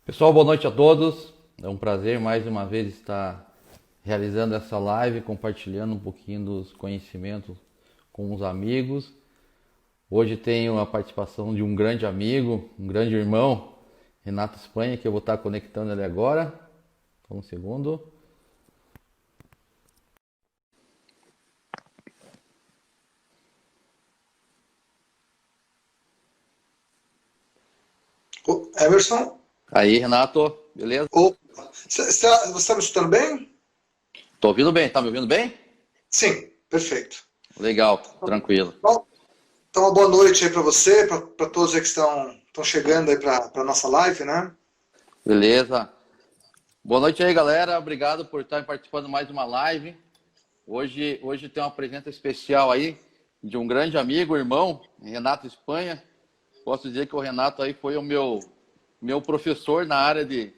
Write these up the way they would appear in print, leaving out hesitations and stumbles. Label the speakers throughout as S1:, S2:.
S1: Pessoal, boa noite a todos. É um prazer mais uma vez estar realizando essa live, compartilhando um pouquinho dos conhecimentos com os amigos. Hoje tenho a participação de um grande amigo, um grande irmão, Renato Espanha, que eu vou estar conectando ele agora. Um segundo.
S2: Emerson?
S1: Aí, Renato, beleza?
S2: Você está me escutando bem?
S1: Tô ouvindo bem, tá me ouvindo bem?
S2: Sim, perfeito.
S1: Legal, tranquilo.
S2: Bom, então uma boa noite aí para você, para todos aí que estão chegando aí para a nossa live, né?
S1: Beleza. Boa noite aí, galera. Obrigado por estar participando de mais uma live. Hoje tem uma presença especial aí de um grande amigo, irmão, Renato Espanha. Posso dizer que o Renato aí foi o meu professor na área de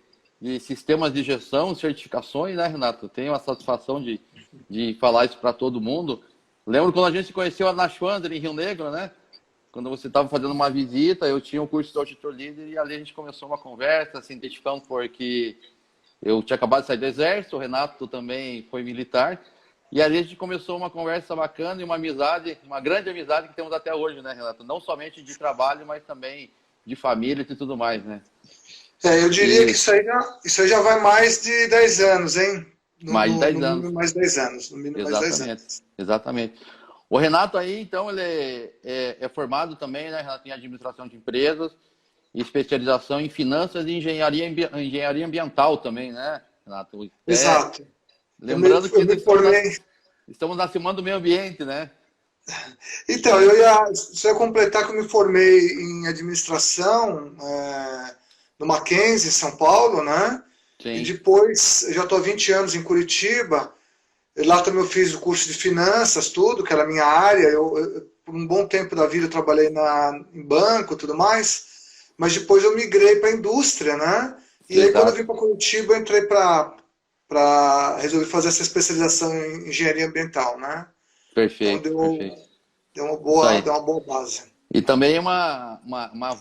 S1: sistemas de gestão, certificações, né, Renato? Tenho a satisfação de falar isso para todo mundo. Lembro quando a gente se conheceu na Schwander, em Rio Negro, né? Quando você estava fazendo uma visita, eu tinha o curso de auditor líder e ali a gente começou uma conversa, se identificando porque eu tinha acabado de sair do exército, o Renato também foi militar. E ali a gente começou uma conversa bacana e uma amizade, uma grande amizade que temos até hoje, né, Renato? Não somente de trabalho, mas também de família e tudo mais, né?
S2: Eu diria que isso aí já vai mais de 10 anos, hein? No,
S1: Mais de
S2: no,
S1: 10
S2: no mínimo
S1: anos.
S2: mais 10 anos. No mínimo mais 10
S1: Exatamente,
S2: anos.
S1: exatamente. O Renato aí, então, ele é formado também, né, Renato, em administração de empresas, e especialização em finanças e engenharia ambiental também, né, Renato?
S2: Exato. Eu me,
S1: Lembrando que
S2: eu me formei.
S1: estamos na semana do meio ambiente, né?
S2: Então, eu ia só completar que eu me formei em administração no Mackenzie, em São Paulo, né? E
S1: Sim,
S2: depois, eu já estou há 20 anos em Curitiba. Lá também eu fiz o curso de finanças, tudo, que era a minha área. Por um bom tempo da vida, eu trabalhei em banco e tudo mais. Mas depois eu migrei para a indústria, né? E aí, quando eu vim
S1: exato.
S2: para Curitiba, eu entrei resolver fazer essa especialização em engenharia ambiental, né? Então,
S1: Perfeito,
S2: deu,
S1: perfeito.
S2: deu uma
S1: Isso
S2: boa,
S1: aí.
S2: deu uma boa base.
S1: E também uma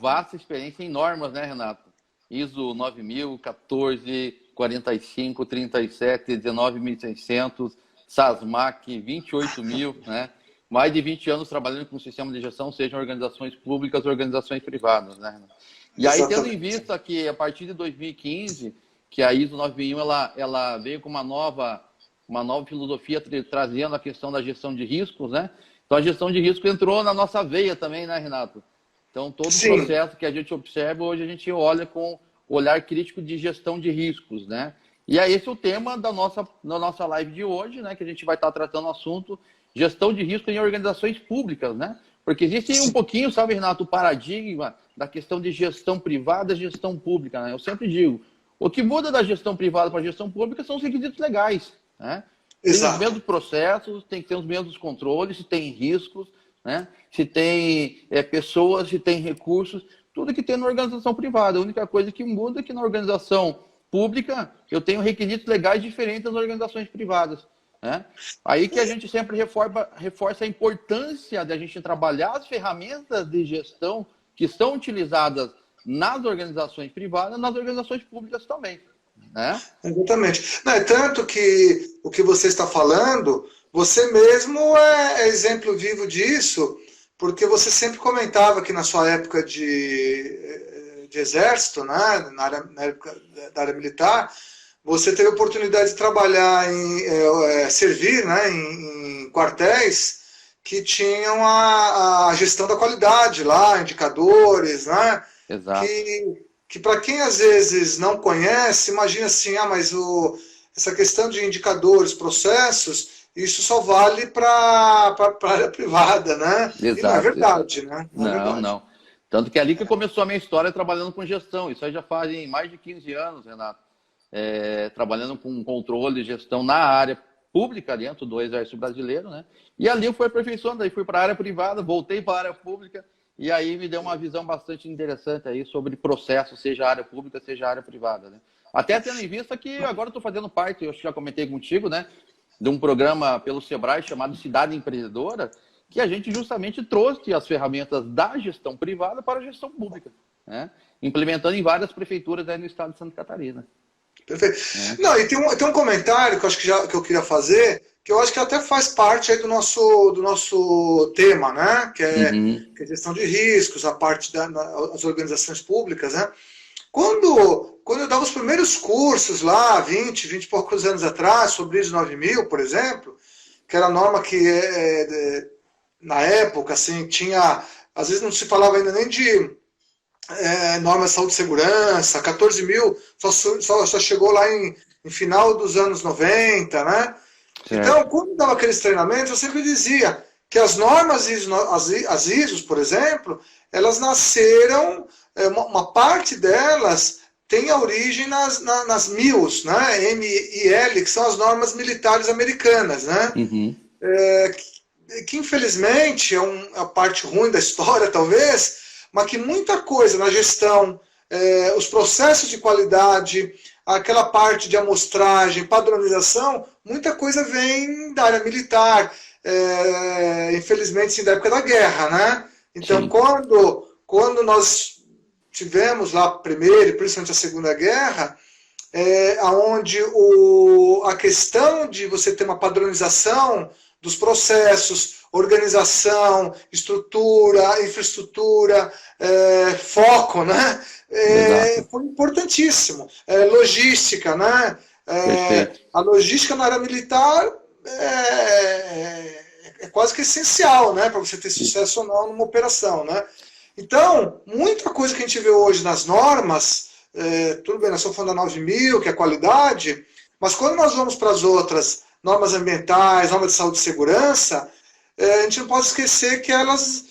S1: vasta experiência em normas, né, Renato? ISO 9000, 14, 45, 37, 19.600, SASMAC, 28.000, né? Mais de 20 anos trabalhando com sistema de gestão, sejam organizações públicas ou organizações privadas, né, Renato? E aí, tendo em
S2: Exatamente.
S1: vista que a partir de 2015, que a ISO 9001 ela veio com uma nova filosofia trazendo a questão da gestão de riscos, né? Então a gestão de risco entrou na nossa veia também, né, Renato? Então todo o
S2: Sim,
S1: processo que a gente observa, hoje a gente olha com olhar crítico de gestão de riscos, né? E é esse o tema da nossa live de hoje, né? Que a gente vai estar tratando o assunto gestão de risco em organizações públicas, né? Porque existe um
S2: sim,
S1: pouquinho, sabe, Renato, o paradigma da questão de gestão privada e gestão pública, né? Eu sempre digo, o que muda da gestão privada para a gestão pública são os requisitos legais, né? Tem os
S2: exato.
S1: mesmos processos, tem que ter os mesmos controles, se tem riscos, né? Se tem pessoas, se tem recursos, tudo que tem na organização privada. A única coisa que muda é que na organização pública eu tenho requisitos legais diferentes das organizações privadas. Né? Aí que a gente sempre reforça a importância da gente trabalhar as ferramentas de gestão que são utilizadas nas organizações privadas, nas organizações públicas também. Né?
S2: Exatamente. Não, é tanto que o que você está falando, você mesmo é exemplo vivo disso, porque você sempre comentava que na sua época de exército, né, na época da área militar, você teve a oportunidade de trabalhar servir, né, em quartéis que tinham a gestão da qualidade lá, indicadores, né,
S1: Exato.
S2: que para quem às vezes não conhece, imagina assim, mas essa questão de indicadores, processos, isso só vale para a área privada, né? E não é
S1: Exato, exato.
S2: verdade, né? Não é
S1: Não,
S2: verdade.
S1: não. Tanto que é ali que começou a minha história trabalhando com gestão. Isso aí já fazem mais de 15 anos, Renato. Trabalhando com controle e gestão na área pública dentro do Exército Brasileiro, né? E ali eu fui aperfeiçoando, aí fui para a área privada, voltei para a área pública e aí me deu uma visão bastante interessante aí sobre processo, seja a área pública, seja a área privada, né? Até tendo em vista que agora eu estou fazendo parte, eu já comentei contigo, né? De um programa pelo Sebrae chamado Cidade Empreendedora, que a gente justamente trouxe as ferramentas da gestão privada para a gestão pública. né? Implementando em várias prefeituras aí no estado de Santa Catarina.
S2: Perfeito. Não, e tem um comentário que eu acho que eu queria fazer, que eu acho que até faz parte aí do nosso tema, né? Que é gestão de riscos, a parte das organizações públicas, né? Quando eu dava os primeiros cursos lá, 20 e poucos anos atrás, sobre ISO 9000, por exemplo, que era a norma que, na época, assim, tinha... Às vezes não se falava ainda nem de norma de saúde e segurança, 14 mil só chegou lá em final dos anos 90, né? Certo. Então, quando dava aqueles treinamentos, eu sempre dizia que as normas ISO, as ISOs, por exemplo, elas nasceram, uma parte delas tem a origem nas MILs, né? MIL, que são as normas militares americanas, né? Que infelizmente é a parte ruim da história, talvez, mas que muita coisa na gestão, os processos de qualidade, aquela parte de amostragem, padronização, muita coisa vem da área militar, infelizmente, sim, da época da guerra, né? Então, quando nós tivemos lá a Primeira e principalmente a Segunda Guerra, onde a questão de você ter uma padronização dos processos, organização, estrutura, infraestrutura, foco, né? Foi importantíssimo. Logística, né? A logística na área militar é quase que essencial, né? Para você ter sucesso ou não numa operação, né? Então, muita coisa que a gente vê hoje nas normas, tudo bem, nós estamos falando da 9000, que é a qualidade, mas quando nós vamos para as outras normas ambientais, normas de saúde e segurança, a gente não pode esquecer que elas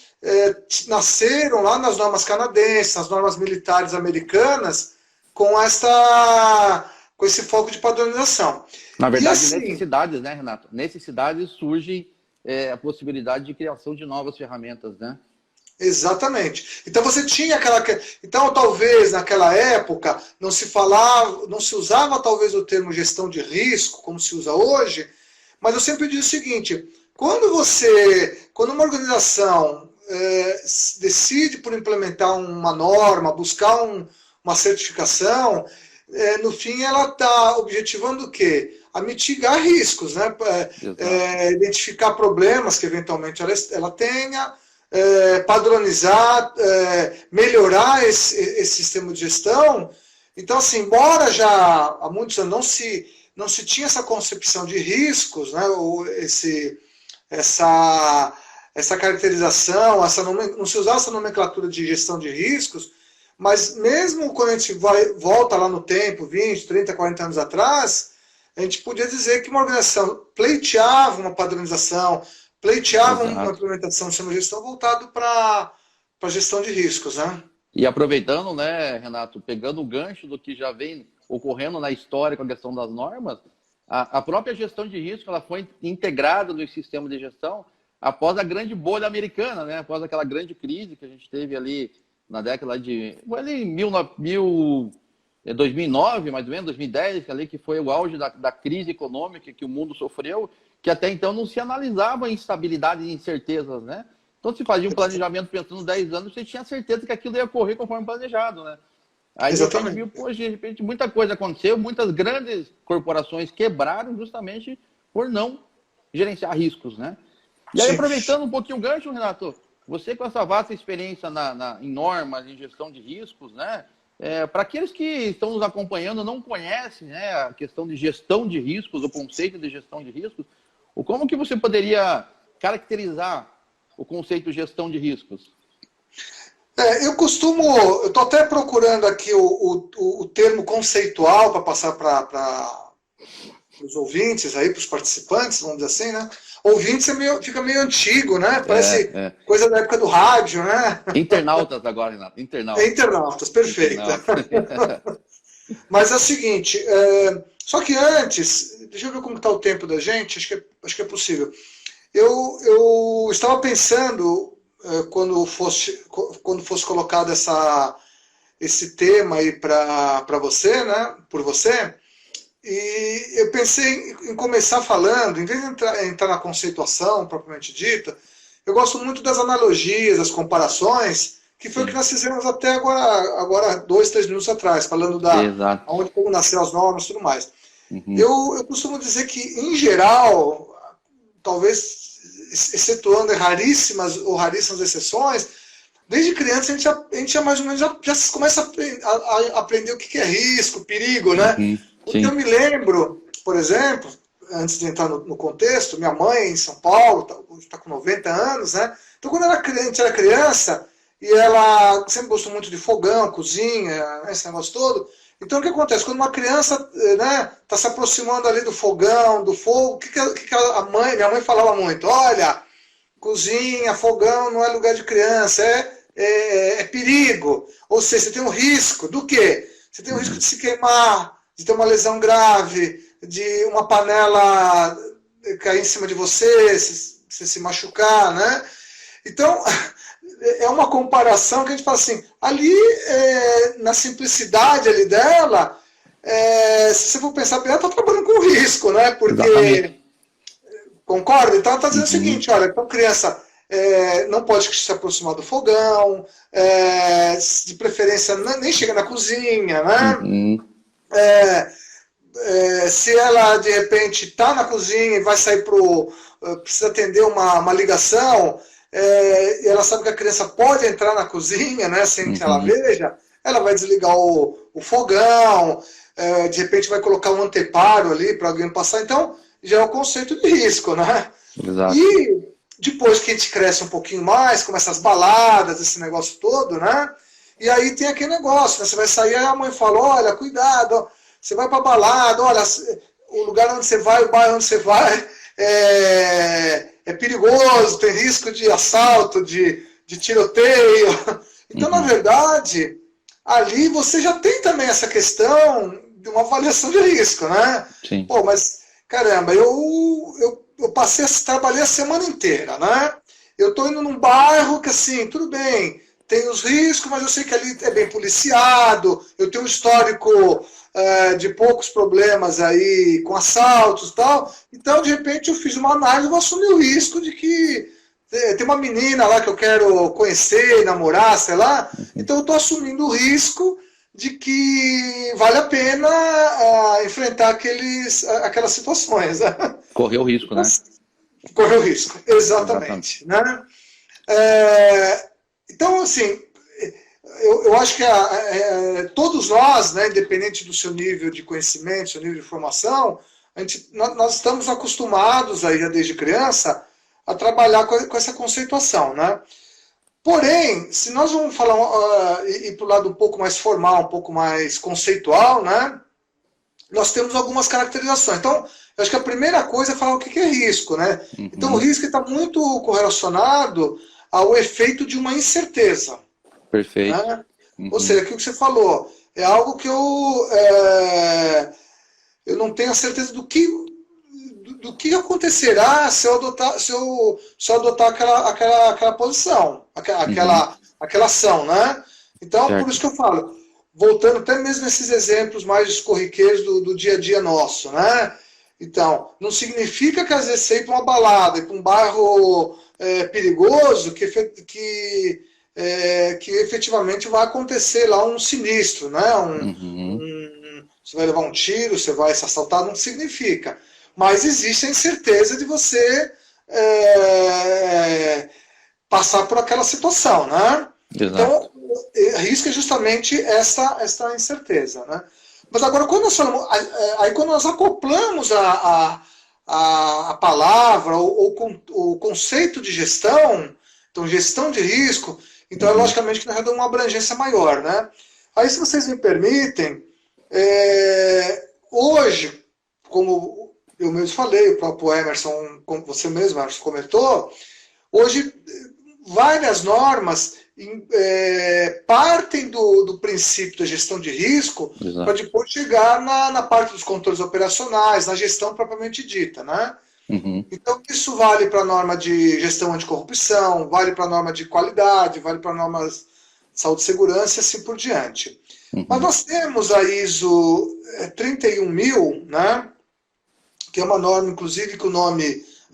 S2: nasceram lá nas normas canadenses, nas normas militares americanas, com esse foco de padronização.
S1: Na verdade, assim, necessidades, né, Renato? Necessidades surge a possibilidade de criação de novas ferramentas, né?
S2: Exatamente. Então você tinha Então, talvez naquela época não se usava talvez o termo gestão de risco, como se usa hoje, mas eu sempre digo o seguinte: quando uma organização decide por implementar uma norma, buscar uma certificação, no fim ela está objetivando o quê? A mitigar riscos, né? Identificar problemas que eventualmente ela tenha, padronizar, melhorar esse sistema de gestão. Então, assim, embora já há muitos anos não se tinha essa concepção de riscos, né, ou essa caracterização, não se usava essa nomenclatura de gestão de riscos, mas mesmo quando a gente volta lá no tempo, 20, 30, 40 anos atrás, a gente podia dizer que uma organização pleiteava uma padronização, pleiteava uma implementação de sistema de gestão voltado para a gestão de riscos, né?
S1: E aproveitando, né, Renato, pegando o gancho do que já vem ocorrendo na história com a questão das normas, a própria gestão de risco ela foi integrada no sistema de gestão após a grande bolha americana, né? Após aquela grande crise que a gente teve ali na década de 2009, mais ou menos, 2010, ali que foi o auge da crise econômica que o mundo sofreu, que até então não se analisava instabilidade e incertezas, né? Então, se fazia um planejamento pensando 10 anos, você tinha certeza que aquilo ia correr conforme planejado, né? Aí, de repente, muita coisa aconteceu, muitas grandes corporações quebraram justamente por não gerenciar riscos, né? E aí, aproveitando um pouquinho o gancho, Renato, você com essa vasta experiência em normas, em gestão de riscos, né? Para aqueles que estão nos acompanhando não conhecem, né, a questão de gestão de riscos, o conceito de gestão de riscos, como que você poderia caracterizar o conceito de gestão de riscos?
S2: Eu estou até procurando aqui o termo conceitual para passar para os ouvintes, para os participantes, vamos dizer assim, né? Ouvintes fica meio antigo, né? Parece coisa da época do rádio, né?
S1: Internautas agora, Renato.
S2: Internautas, perfeito. Mas é o seguinte, só que antes, deixa eu ver como está o tempo da gente, acho que é possível. Eu estava pensando, quando fosse colocado esse tema aí para você, né? Por você. E eu pensei em começar falando, em vez de entrar na conceituação propriamente dita, eu gosto muito das analogias, das comparações, que foi o que nós fizemos até agora 2, 3 minutos atrás, falando da
S1: Exato.
S2: como nasceram as normas e tudo mais.
S1: Uhum.
S2: Eu costumo dizer que, em geral, talvez excetuando raríssimas exceções, desde criança a gente já mais ou menos já começa a aprender o que é risco, perigo, né?
S1: Uhum.
S2: Porque eu me lembro, por exemplo, antes de entrar no contexto, minha mãe em São Paulo, está com 90 anos, né? Então, quando a gente era criança, e ela sempre gostou muito de fogão, cozinha, esse negócio todo. Então, o que acontece? Quando uma criança está se aproximando ali do fogão, do fogo, o que minha mãe falava muito? Olha, cozinha, fogão não é lugar de criança, é perigo. Ou seja, você tem um risco do quê? Você tem um risco de se queimar, de ter uma lesão grave, de uma panela cair em cima de você se machucar, né? Então, é uma comparação que a gente fala assim, ali, na simplicidade ali dela, se você for pensar bem, ela está trabalhando com risco, né? Porque, exatamente. Concorda? Então ela está dizendo o seguinte, olha, então criança não pode se aproximar do fogão, de preferência nem chega na cozinha, né? Se ela, de repente, está na cozinha e vai sair precisa atender uma ligação, e ela sabe que a criança pode entrar na cozinha, né, sem que ela veja, ela vai desligar o fogão, de repente vai colocar um anteparo ali para alguém passar. Então, já é o conceito de risco, né?
S1: Exato.
S2: E depois que a gente cresce um pouquinho mais, começa as baladas, esse negócio todo, né? E aí tem aquele negócio, né? Você vai sair, aí a mãe fala, olha, cuidado, você vai para balada, olha, o lugar onde você vai, o bairro onde você vai, é perigoso, tem risco de assalto, de tiroteio. Então, na verdade, ali você já tem também essa questão de uma avaliação de risco, né?
S1: Sim.
S2: Pô, mas, caramba, eu trabalhei a semana inteira, né? Eu estou indo num bairro que, assim, tudo bem, tem os riscos, mas eu sei que ali é bem policiado, eu tenho um histórico de poucos problemas aí com assaltos e tal. Então, de repente, eu fiz uma análise, eu vou assumir o risco de que tem uma menina lá que eu quero conhecer, namorar, sei lá. Então, eu estou assumindo o risco de que vale a pena enfrentar aquelas situações.
S1: Correu o risco, né?
S2: Correu o risco, exatamente. Né? Então, assim, eu acho que todos nós, né, independente do seu nível de conhecimento, seu nível de formação, nós estamos acostumados aí, desde criança, a trabalhar com essa conceituação, né? Porém, se nós vamos falar ir para o lado um pouco mais formal, um pouco mais conceitual, né? Nós temos algumas caracterizações. Então, eu acho que a primeira coisa é falar o que é risco, né? Então, o risco está muito correlacionado ao efeito de uma incerteza.
S1: Perfeito.
S2: Né? Ou seja, aquilo que você falou, é algo que eu não tenho a certeza do que acontecerá se eu adotar aquela posição, aquela ação, né? Então, certo. Por isso que eu falo, voltando até mesmo nesses exemplos mais corriqueiros do dia a dia nosso, né? Então, não significa que às vezes você ir para uma balada, ir para um bairro perigoso, que efetivamente vai acontecer lá um sinistro, né? Você vai levar um tiro, você vai se assaltar, não significa. Mas existe a incerteza de você passar por aquela situação, né?
S1: Exato.
S2: Então, risco é justamente essa incerteza, né? Mas agora, quando nós acoplamos a palavra, o conceito de gestão, então gestão de risco, então é logicamente que nós damos uma abrangência maior, né? Aí, se vocês me permitem, hoje, como eu mesmo falei, o próprio Emerson, como você mesmo, Emerson, comentou, hoje várias normas partem do princípio da gestão de risco para depois chegar na parte dos controles operacionais, na gestão propriamente dita, né? Então, isso vale para a norma de gestão anticorrupção, vale para a norma de qualidade, vale para normas de saúde e segurança e assim por diante. Mas nós temos a ISO 31000, né? Que é uma norma, inclusive, que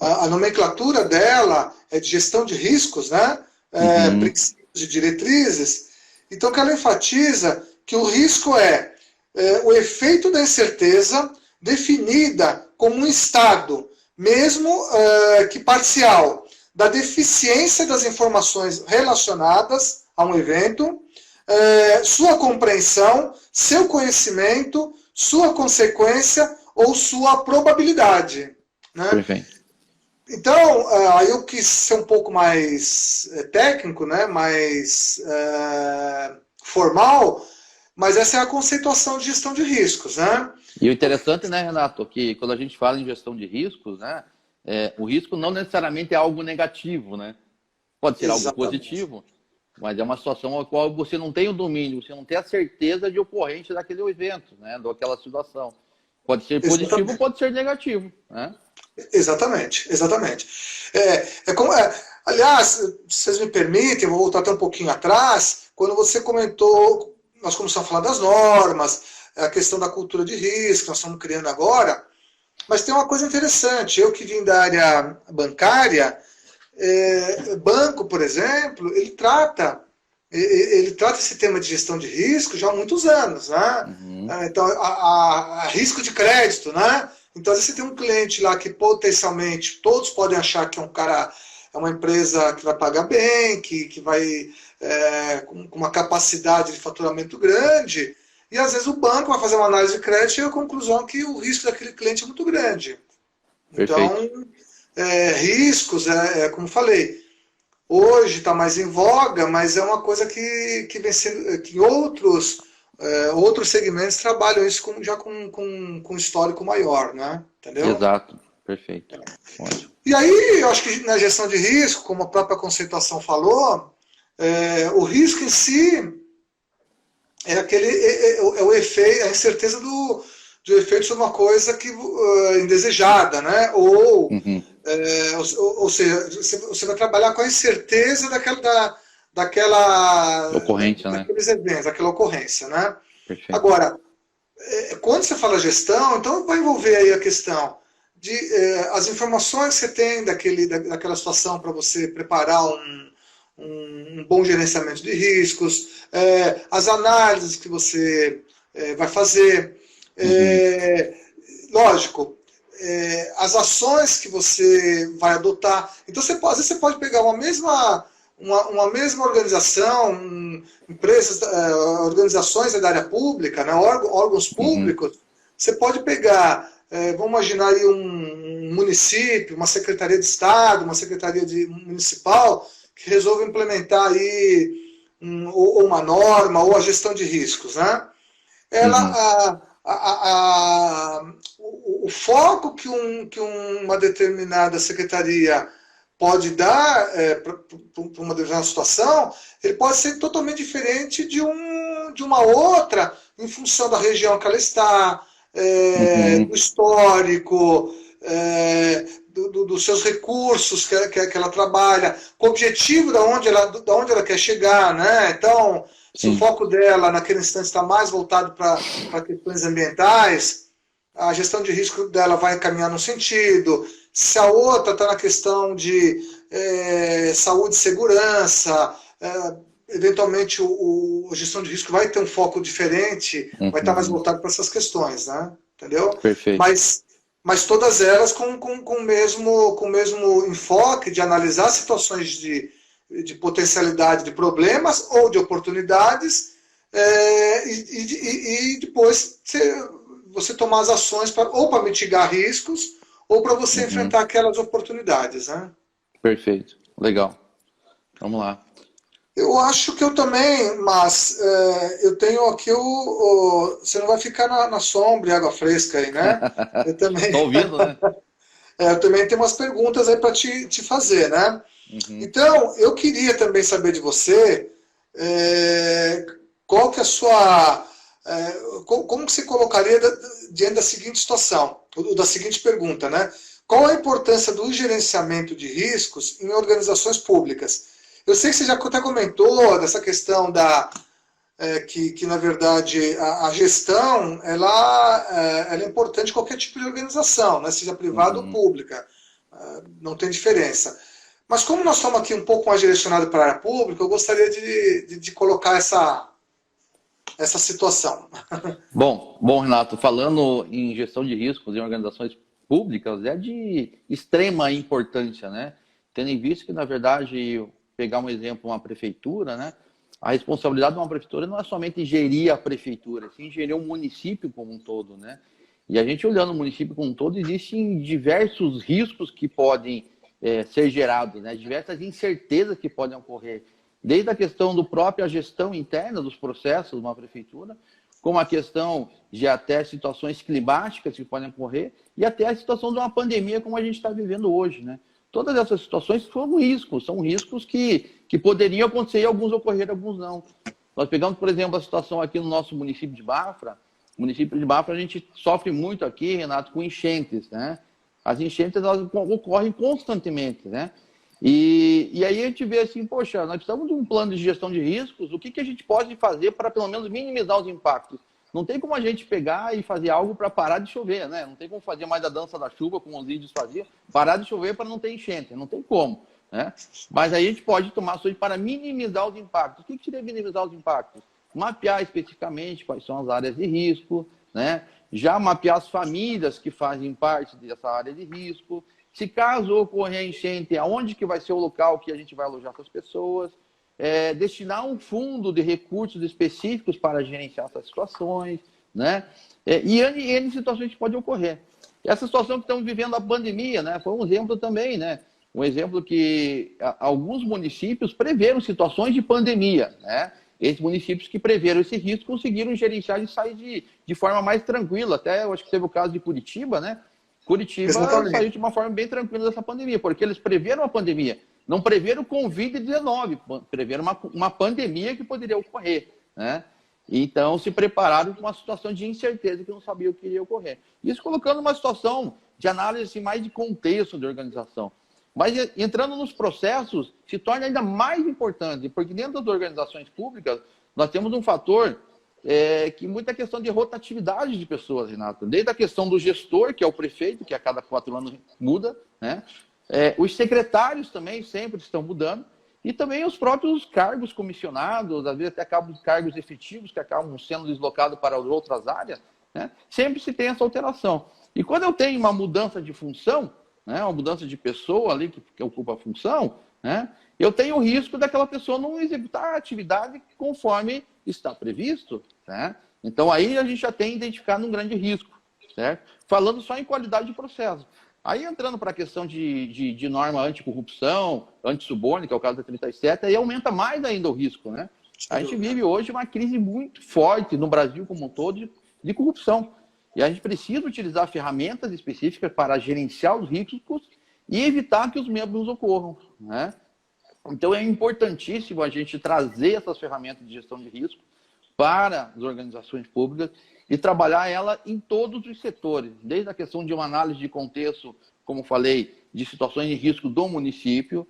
S2: a nomenclatura dela é de gestão de riscos, né? Princípios de diretrizes, então que ela enfatiza que o risco é o efeito da incerteza definida como um estado, mesmo que parcial, da deficiência das informações relacionadas a um evento, sua compreensão, seu conhecimento, sua consequência ou sua probabilidade. Né?
S1: Perfeito.
S2: Então, aí eu quis ser um pouco mais técnico, né? Mais formal, mas essa é a conceituação de gestão de riscos. Né?
S1: E o interessante, né, Renato, que quando a gente fala em gestão de riscos, né, o risco não necessariamente é algo negativo, né? Pode ser algo positivo, mas é uma situação a qual você não tem o domínio, você não tem a certeza de ocorrência daquele evento, né, daquela situação. Pode ser positivo, pode ser negativo, né?
S2: Exatamente, exatamente. Aliás, se vocês me permitem, eu vou voltar até um pouquinho atrás, quando você comentou, nós começamos a falar das normas, a questão da cultura de risco, que nós estamos criando agora, mas tem uma coisa interessante, eu que vim da área bancária, banco, por exemplo, ele trata esse tema de gestão de risco já há muitos anos, né?
S1: Uhum.
S2: Então, a risco de crédito, né? Então, às vezes você tem um cliente lá que potencialmente todos podem achar que é um cara, é uma empresa que vai pagar bem, que vai com uma capacidade de faturamento grande, e às vezes o banco vai fazer uma análise de crédito e chega à conclusão que o risco daquele cliente é muito grande.
S1: Perfeito.
S2: Então, riscos, como falei, hoje está mais em voga, mas é uma coisa que vem sendo, que outros segmentos trabalham isso já com histórico maior, né? Entendeu?
S1: Exato, perfeito. Ótimo.
S2: E aí, eu acho que na gestão de risco, como a própria conceituação falou, o risco em si é o efeito, a incerteza do efeito sobre uma coisa indesejada, né? Ou seja, você vai trabalhar com a incerteza daquela
S1: ocorrência,
S2: daqueles
S1: né?
S2: eventos, daquela ocorrência, né?
S1: Perfeito.
S2: Agora, quando você fala gestão, então vai envolver aí a questão de as informações que você tem daquela situação para você preparar um bom gerenciamento de riscos, as análises que você vai fazer, lógico, as ações que você vai adotar. Então, às vezes você pode pegar uma mesma organização, empresas, organizações da área pública, né, órgãos públicos, você pode pegar, vamos imaginar aí um município, uma secretaria de Estado, uma secretaria municipal, que resolve implementar aí ou uma norma, ou a gestão de riscos, né? O foco que uma determinada secretaria pode dar para uma determinada situação, ele pode ser totalmente diferente de uma outra, em função da região que ela está, do histórico, dos seus recursos que ela trabalha, com o objetivo da onde ela quer chegar, né? Então, se o foco dela naquele instante está mais voltado para questões ambientais, a gestão de risco dela vai caminhar no sentido. Se a outra está na questão de saúde e segurança, eventualmente a gestão de risco vai ter um foco diferente, vai estar mais voltado para essas questões, né? Entendeu?
S1: Perfeito.
S2: Mas todas elas com o mesmo enfoque de analisar situações de potencialidade de problemas ou de oportunidades e depois você tomar as ações ou para mitigar riscos ou para você enfrentar aquelas oportunidades, né?
S1: Perfeito. Legal. Vamos lá.
S2: Eu acho que eu também, mas eu tenho aqui você não vai ficar na sombra e água fresca aí, né? Eu também.
S1: Estou ouvindo, né?
S2: Eu também tenho umas perguntas aí para te fazer, né? Então, eu queria também saber de você qual que é a sua... como que você colocaria diante da seguinte situação, ou da seguinte pergunta, né? Qual a importância do gerenciamento de riscos em organizações públicas? Eu sei que você já até comentou dessa questão que na verdade, a gestão ela é importante em qualquer tipo de organização, né? Seja privada ou pública. Não tem diferença. Mas como nós estamos aqui um pouco mais direcionados para a área pública, eu gostaria de colocar essa situação.
S1: Bom, Renato, falando em gestão de riscos em organizações públicas, é de extrema importância, né? Tendo em vista que, na verdade, pegar um exemplo, uma prefeitura, né? A responsabilidade de uma prefeitura não é somente gerir a prefeitura, sim gerir um município como um todo, né? E a gente olhando o município como um todo, existem diversos riscos que podem ser gerados, né? Diversas incertezas que podem ocorrer, desde a questão da própria gestão interna dos processos de uma prefeitura, como a questão de até situações climáticas que podem ocorrer, e até a situação de uma pandemia como a gente está vivendo hoje, né? Todas essas situações são riscos que poderiam acontecer e alguns ocorreram, alguns não. Nós pegamos, por exemplo, a situação aqui no nosso município de Mafra. O município de Mafra, a gente sofre muito aqui, Renato, com enchentes, né? As enchentes, elas ocorrem constantemente, né? E aí a gente vê assim, poxa, nós precisamos de um plano de gestão de riscos, o que a gente pode fazer para pelo menos minimizar os impactos? Não tem como a gente pegar e fazer algo para parar de chover, né? Não tem como fazer mais a dança da chuva, como os índios faziam, parar de chover para não ter enchente, não tem como, né? Mas aí a gente pode tomar ações para minimizar os impactos. O que seria minimizar os impactos? Mapear especificamente quais são as áreas de risco, né? Já mapear as famílias que fazem parte dessa área de risco. Se caso ocorrer a enchente, aonde que vai ser o local que a gente vai alojar essas pessoas? Destinar um fundo de recursos específicos para gerenciar essas situações, né? E N situações que podem ocorrer. Essa situação que estamos vivendo a pandemia, né? Foi um exemplo também, né? Um exemplo que alguns municípios preveram situações de pandemia, né? Esses municípios que preveram esse risco conseguiram gerenciar e sair de forma mais tranquila. Até eu acho que teve o caso de Curitiba, né? Curitiba saiu de uma forma bem tranquila dessa pandemia, porque eles preveram a pandemia, não preveram o Covid-19, preveram uma pandemia que poderia ocorrer, né? Então, se prepararam para uma situação de incerteza que não sabia o que iria ocorrer. Isso colocando uma situação de análise assim, mais de contexto de organização. Mas entrando nos processos, se torna ainda mais importante, porque dentro das organizações públicas, nós temos um fator que muita questão de rotatividade de pessoas, Renato. Desde a questão do gestor, que é o prefeito, que a cada 4 anos muda, né? Os secretários também sempre estão mudando, e também os próprios cargos comissionados, às vezes até cargos efetivos que acabam sendo deslocados para outras áreas, né? Sempre se tem essa alteração. E quando eu tenho uma mudança de função, né, uma mudança de pessoa ali que ocupa a função, né, eu tenho o risco daquela pessoa não executar a atividade conforme está previsto, né? Então aí a gente já tem identificado um grande risco, certo? Falando só em qualidade de processo. Aí entrando para a questão de norma anticorrupção, antissuborno, que é o caso da 37, aí aumenta mais ainda o risco, né? A gente vive hoje uma crise muito forte no Brasil como um todo de corrupção. E a gente precisa utilizar ferramentas específicas para gerenciar os riscos e evitar que os mesmos ocorram, né? Então é importantíssimo a gente trazer essas ferramentas de gestão de risco para as organizações públicas e trabalhar ela em todos os setores, desde a questão de uma análise de contexto, como falei, de situações de risco do município,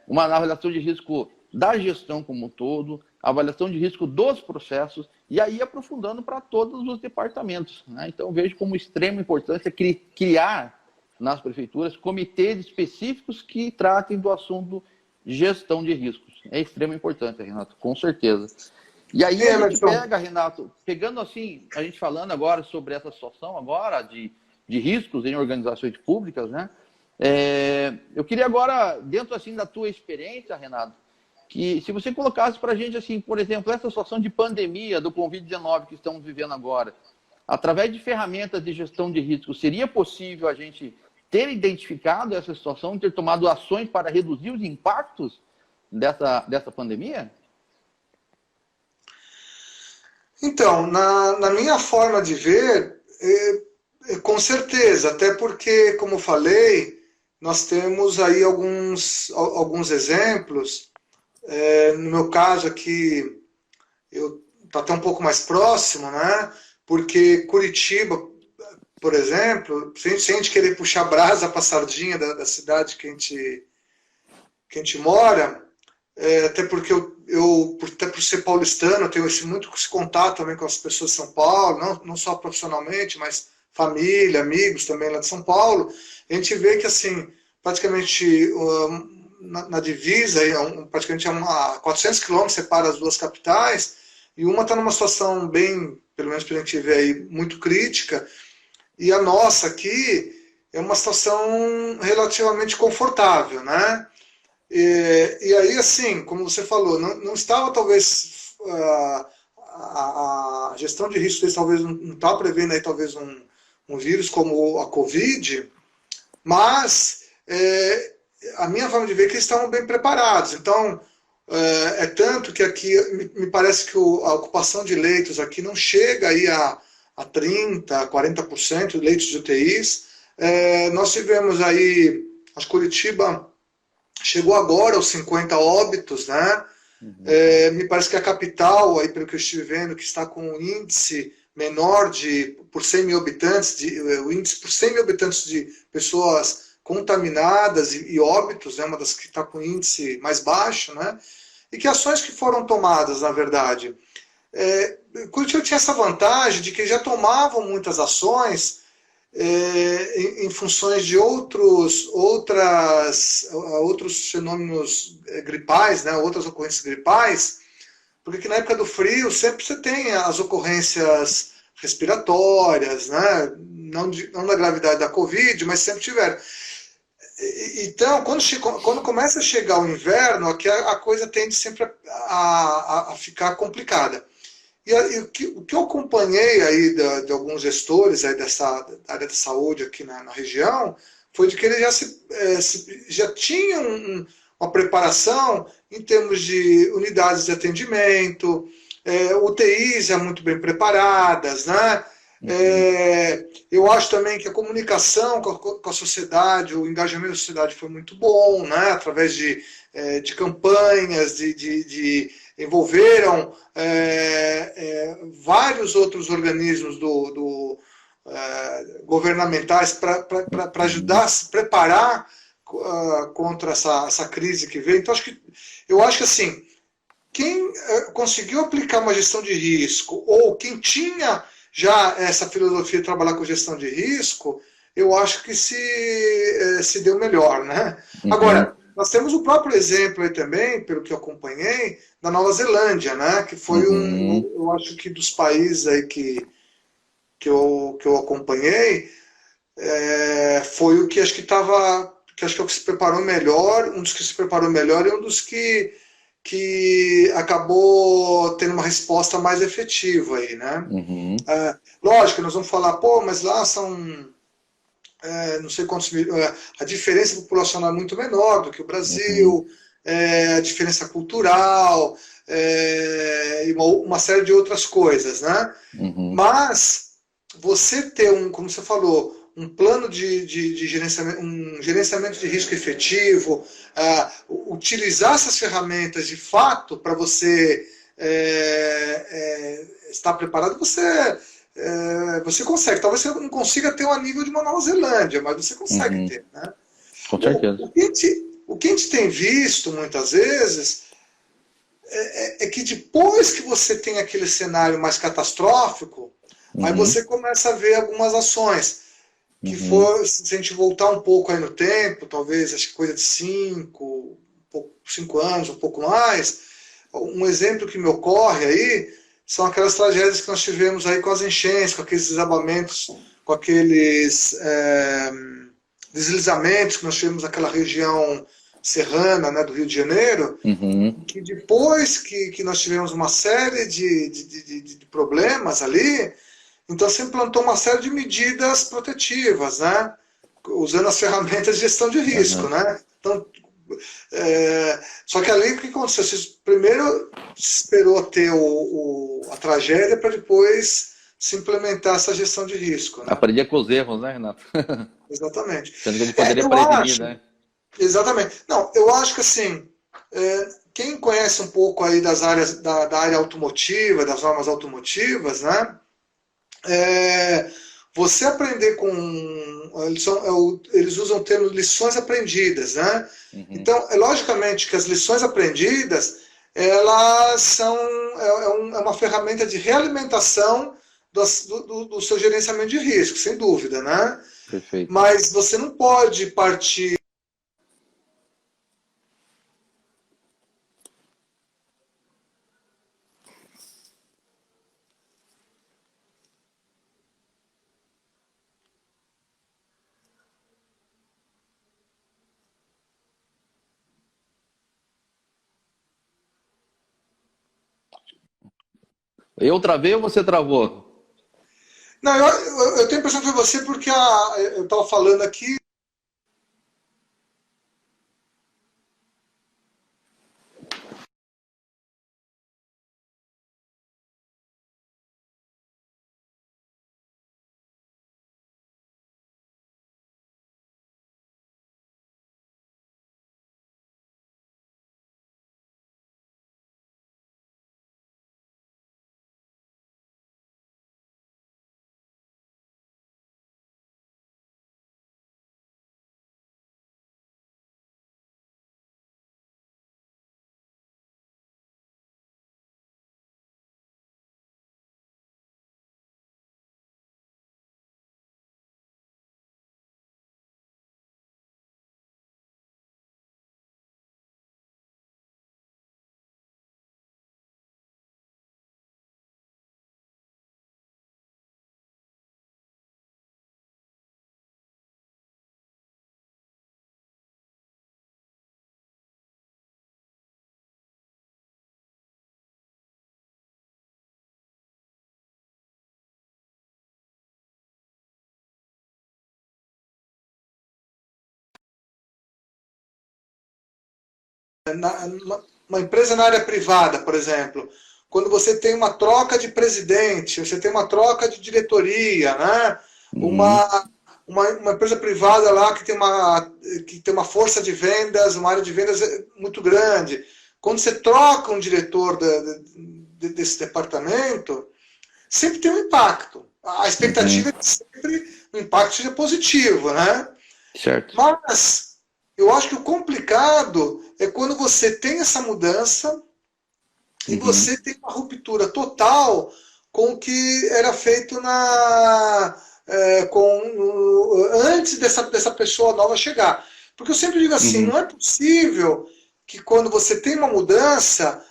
S1: uma avaliação de risco da gestão como um todo, avaliação de risco dos processos, e aí aprofundando para todos os departamentos, né? Então, vejo como extrema importância criar nas prefeituras comitês específicos que tratem do assunto gestão de riscos. É extrema importância, Renato, com certeza. E aí a gente pega, Renato, pegando assim, a gente falando agora sobre essa situação agora de riscos em organizações públicas, né? Eu queria agora, dentro assim da tua experiência, Renato, que se você colocasse para a gente, assim, por exemplo, essa situação de pandemia do Covid-19 que estamos vivendo agora, através de ferramentas de gestão de risco, seria possível a gente ter identificado essa situação e ter tomado ações para reduzir os impactos dessa pandemia?
S2: Então, na minha forma de ver, com certeza, até porque, como falei, nós temos aí alguns exemplos. No meu caso aqui, está até um pouco mais próximo, né? Porque Curitiba, por exemplo, sem a gente querer puxar brasa para a sardinha da cidade que a gente mora, até porque até por ser paulistano, eu tenho muito esse contato também com as pessoas de São Paulo, não só profissionalmente, mas família, amigos também lá de São Paulo. A gente vê que, assim, praticamente na divisa, praticamente a 400 quilômetros separa as duas capitais, e uma está numa situação bem, pelo menos que a gente vê aí, muito crítica, e a nossa aqui é uma situação relativamente confortável, né? E aí, assim, como você falou, não estava talvez a gestão de risco deles talvez não está prevendo aí talvez um vírus como a Covid, mas a minha forma de ver é que eles estavam bem preparados. Então, tanto que aqui me parece que a ocupação de leitos aqui não chega aí a 30%, 40% de leitos de UTIs. Nós tivemos aí, acho que Curitiba chegou agora aos 50 óbitos, né? Me parece que a capital, aí, pelo que eu estive vendo, que está com um índice menor por 100 mil habitantes, o índice por 100 mil habitantes de pessoas contaminadas e óbitos, né, uma das que está com índice mais baixo, né? E que ações que foram tomadas, na verdade? Curitiba tinha essa vantagem de que já tomavam muitas ações em funções de outros fenômenos gripais, né, outras ocorrências gripais, porque aqui na época do frio sempre você tem as ocorrências respiratórias, né, não da gravidade da Covid, mas sempre tiveram. Então, quando começa a chegar o inverno, aqui a coisa tende sempre a ficar complicada. E o que eu acompanhei aí de alguns gestores aí da área da saúde aqui na região foi de que eles já tinham uma preparação em termos de unidades de atendimento, UTIs já muito bem preparadas, né? Eu acho também que a comunicação com a sociedade, o engajamento da sociedade foi muito bom, né? Através de campanhas, envolveram vários outros organismos governamentais para ajudar a se preparar contra essa crise que veio. Então, eu acho que assim, quem conseguiu aplicar uma gestão de risco, ou quem tinha já essa filosofia de trabalhar com gestão de risco, eu acho que se deu melhor, né? Agora, nós temos o próprio exemplo aí também, pelo que eu acompanhei, da Nova Zelândia, né? Que foi eu acho que dos países aí que eu acompanhei, foi o que acho que estava, que acho que é o que se preparou melhor, um dos que se preparou melhor e um dos que acabou tendo uma resposta mais efetiva aí, né? Lógico, nós vamos falar, pô, mas lá são não sei quantos milhões, a diferença populacional é muito menor do que o Brasil, a diferença cultural, e uma série de outras coisas, né? Mas você ter como você falou, um plano de gerenciamento, um gerenciamento de risco efetivo, utilizar essas ferramentas de fato para você estar preparado, você consegue. Talvez você não consiga ter um nível de uma Nova Zelândia, mas você consegue ter, né?
S1: Com certeza.
S2: O que a gente tem visto muitas vezes é que depois que você tem aquele cenário mais catastrófico, aí você começa a ver algumas ações que se a gente voltar um pouco aí no tempo, talvez acho que coisa de 5 anos, um pouco mais, um exemplo que me ocorre aí são aquelas tragédias que nós tivemos aí com as enchentes, com aqueles desabamentos, com aqueles deslizamentos que nós tivemos naquela região serrana, né, do Rio de Janeiro, que depois que nós tivemos uma série de problemas ali, então se implantou uma série de medidas protetivas, né, usando as ferramentas de gestão de risco, né? Então, só que ali o que aconteceu? Você primeiro esperou ter a tragédia para depois se implementar essa gestão de risco, né?
S1: Aprender com os erros, né, Renato?
S2: Exatamente.
S1: Sendo que a gente poderia prevenir, né?
S2: Exatamente. Não, eu acho que assim, quem conhece um pouco aí das áreas da área automotiva, das normas automotivas, né? Você aprender eles usam o termo lições aprendidas, né? Então, logicamente que as lições aprendidas, elas são uma ferramenta de realimentação do seu gerenciamento de risco, sem dúvida, né?
S1: Perfeito.
S2: Mas você não pode partir
S1: Eu travei ou você travou?
S2: Não, eu tenho a impressão que foi você porque eu estava falando aqui. Uma empresa na área privada, por exemplo, quando você tem uma troca de presidente, você tem uma troca de diretoria, né?
S1: Uhum,
S2: Uma empresa privada lá que tem uma força de vendas, uma área de vendas muito grande. Quando você troca um diretor desse departamento, sempre tem um impacto. A
S1: uhum,
S2: expectativa é que sempre o impacto seja positivo, né?
S1: certo.
S2: Mas eu acho que o complicado é quando você tem essa mudança e
S1: Uhum,
S2: você tem uma ruptura total com o que era feito antes dessa pessoa nova chegar. Porque eu sempre digo assim,
S1: uhum,
S2: não é possível que quando você tem uma mudança,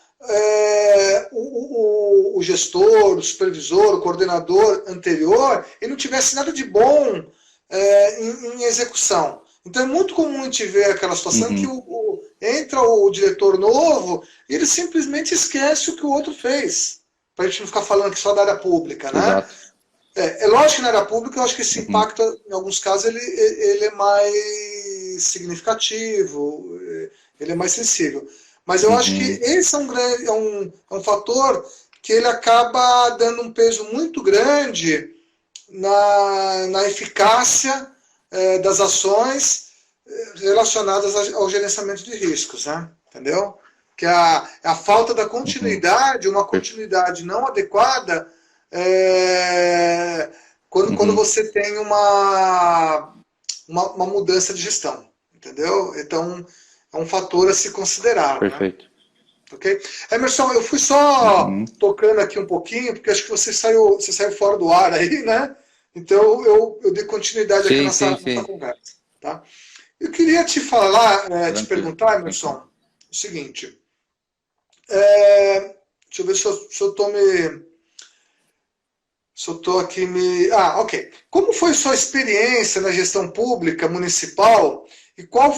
S2: o gestor, o supervisor, o coordenador anterior, ele não tivesse nada de bom em execução. Então é muito comum a gente ver aquela situação que
S1: uhum,
S2: entra o diretor novo e ele simplesmente esquece o que o outro fez. Para a gente não ficar falando aqui só da área pública, né?
S1: exato.
S2: É lógico que na área pública eu acho que esse
S1: Uhum,
S2: impacto, em alguns casos, ele é mais significativo, ele é mais sensível. Mas eu acho que
S1: uhum,
S2: esse é um fator que ele acaba dando um peso muito grande na eficácia das ações relacionadas ao gerenciamento de riscos, né? Entendeu? Que a falta da
S1: uhum,
S2: continuidade, uma continuidade não adequada, é, quando
S1: uhum,
S2: você tem uma mudança de gestão, entendeu? Então, é um fator a se considerar, né?
S1: perfeito.
S2: Ok? Emerson, eu fui só
S1: Uhum.
S2: tocando aqui um pouquinho, porque acho que você saiu fora do ar aí, né? Então eu dei continuidade aqui
S1: Sim, sim,
S2: nessa
S1: sim.
S2: conversa. Tá? Eu queria te falar, te
S1: Tranquilo,
S2: perguntar,
S1: tranquilo.
S2: Emerson, o seguinte. É, deixa eu ver se eu estou me. Se eu estou aqui me. Ah, ok. Como foi sua experiência na gestão pública municipal e qual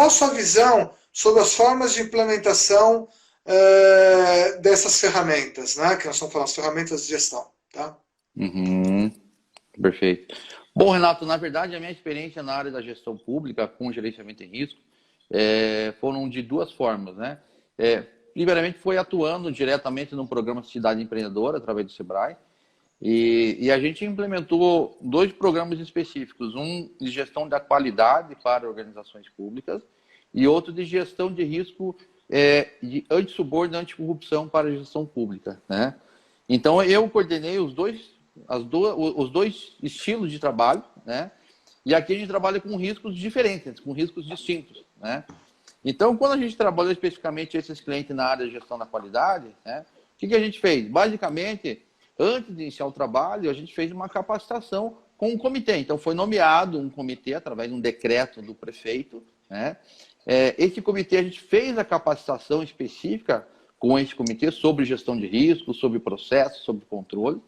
S2: a sua visão sobre as formas de implementação dessas ferramentas, né? Que nós estamos falando, as ferramentas de gestão, tá?
S1: Uhum, perfeito. Bom, Renato, na verdade, a minha experiência na área da gestão pública com gerenciamento em risco foram de duas formas, né? Primeiramente, foi atuando diretamente no programa Cidade Empreendedora, através do Sebrae, e a gente implementou dois programas específicos, um de gestão da qualidade para organizações públicas e outro de gestão de risco de antissuborno e anticorrupção para a gestão pública, né? Então, eu coordenei os dois estilos de trabalho, né? E aqui a gente trabalha com riscos diferentes, com riscos distintos, né? Então, quando a gente trabalhou especificamente esses clientes na área de gestão da qualidade, né? O que a gente fez? Basicamente, antes de iniciar o trabalho, a gente fez uma capacitação com um comitê. Então, foi nomeado um comitê através de um decreto do prefeito, né? Esse comitê, a gente fez a capacitação específica com esse comitê sobre gestão de risco, sobre processo, sobre controle.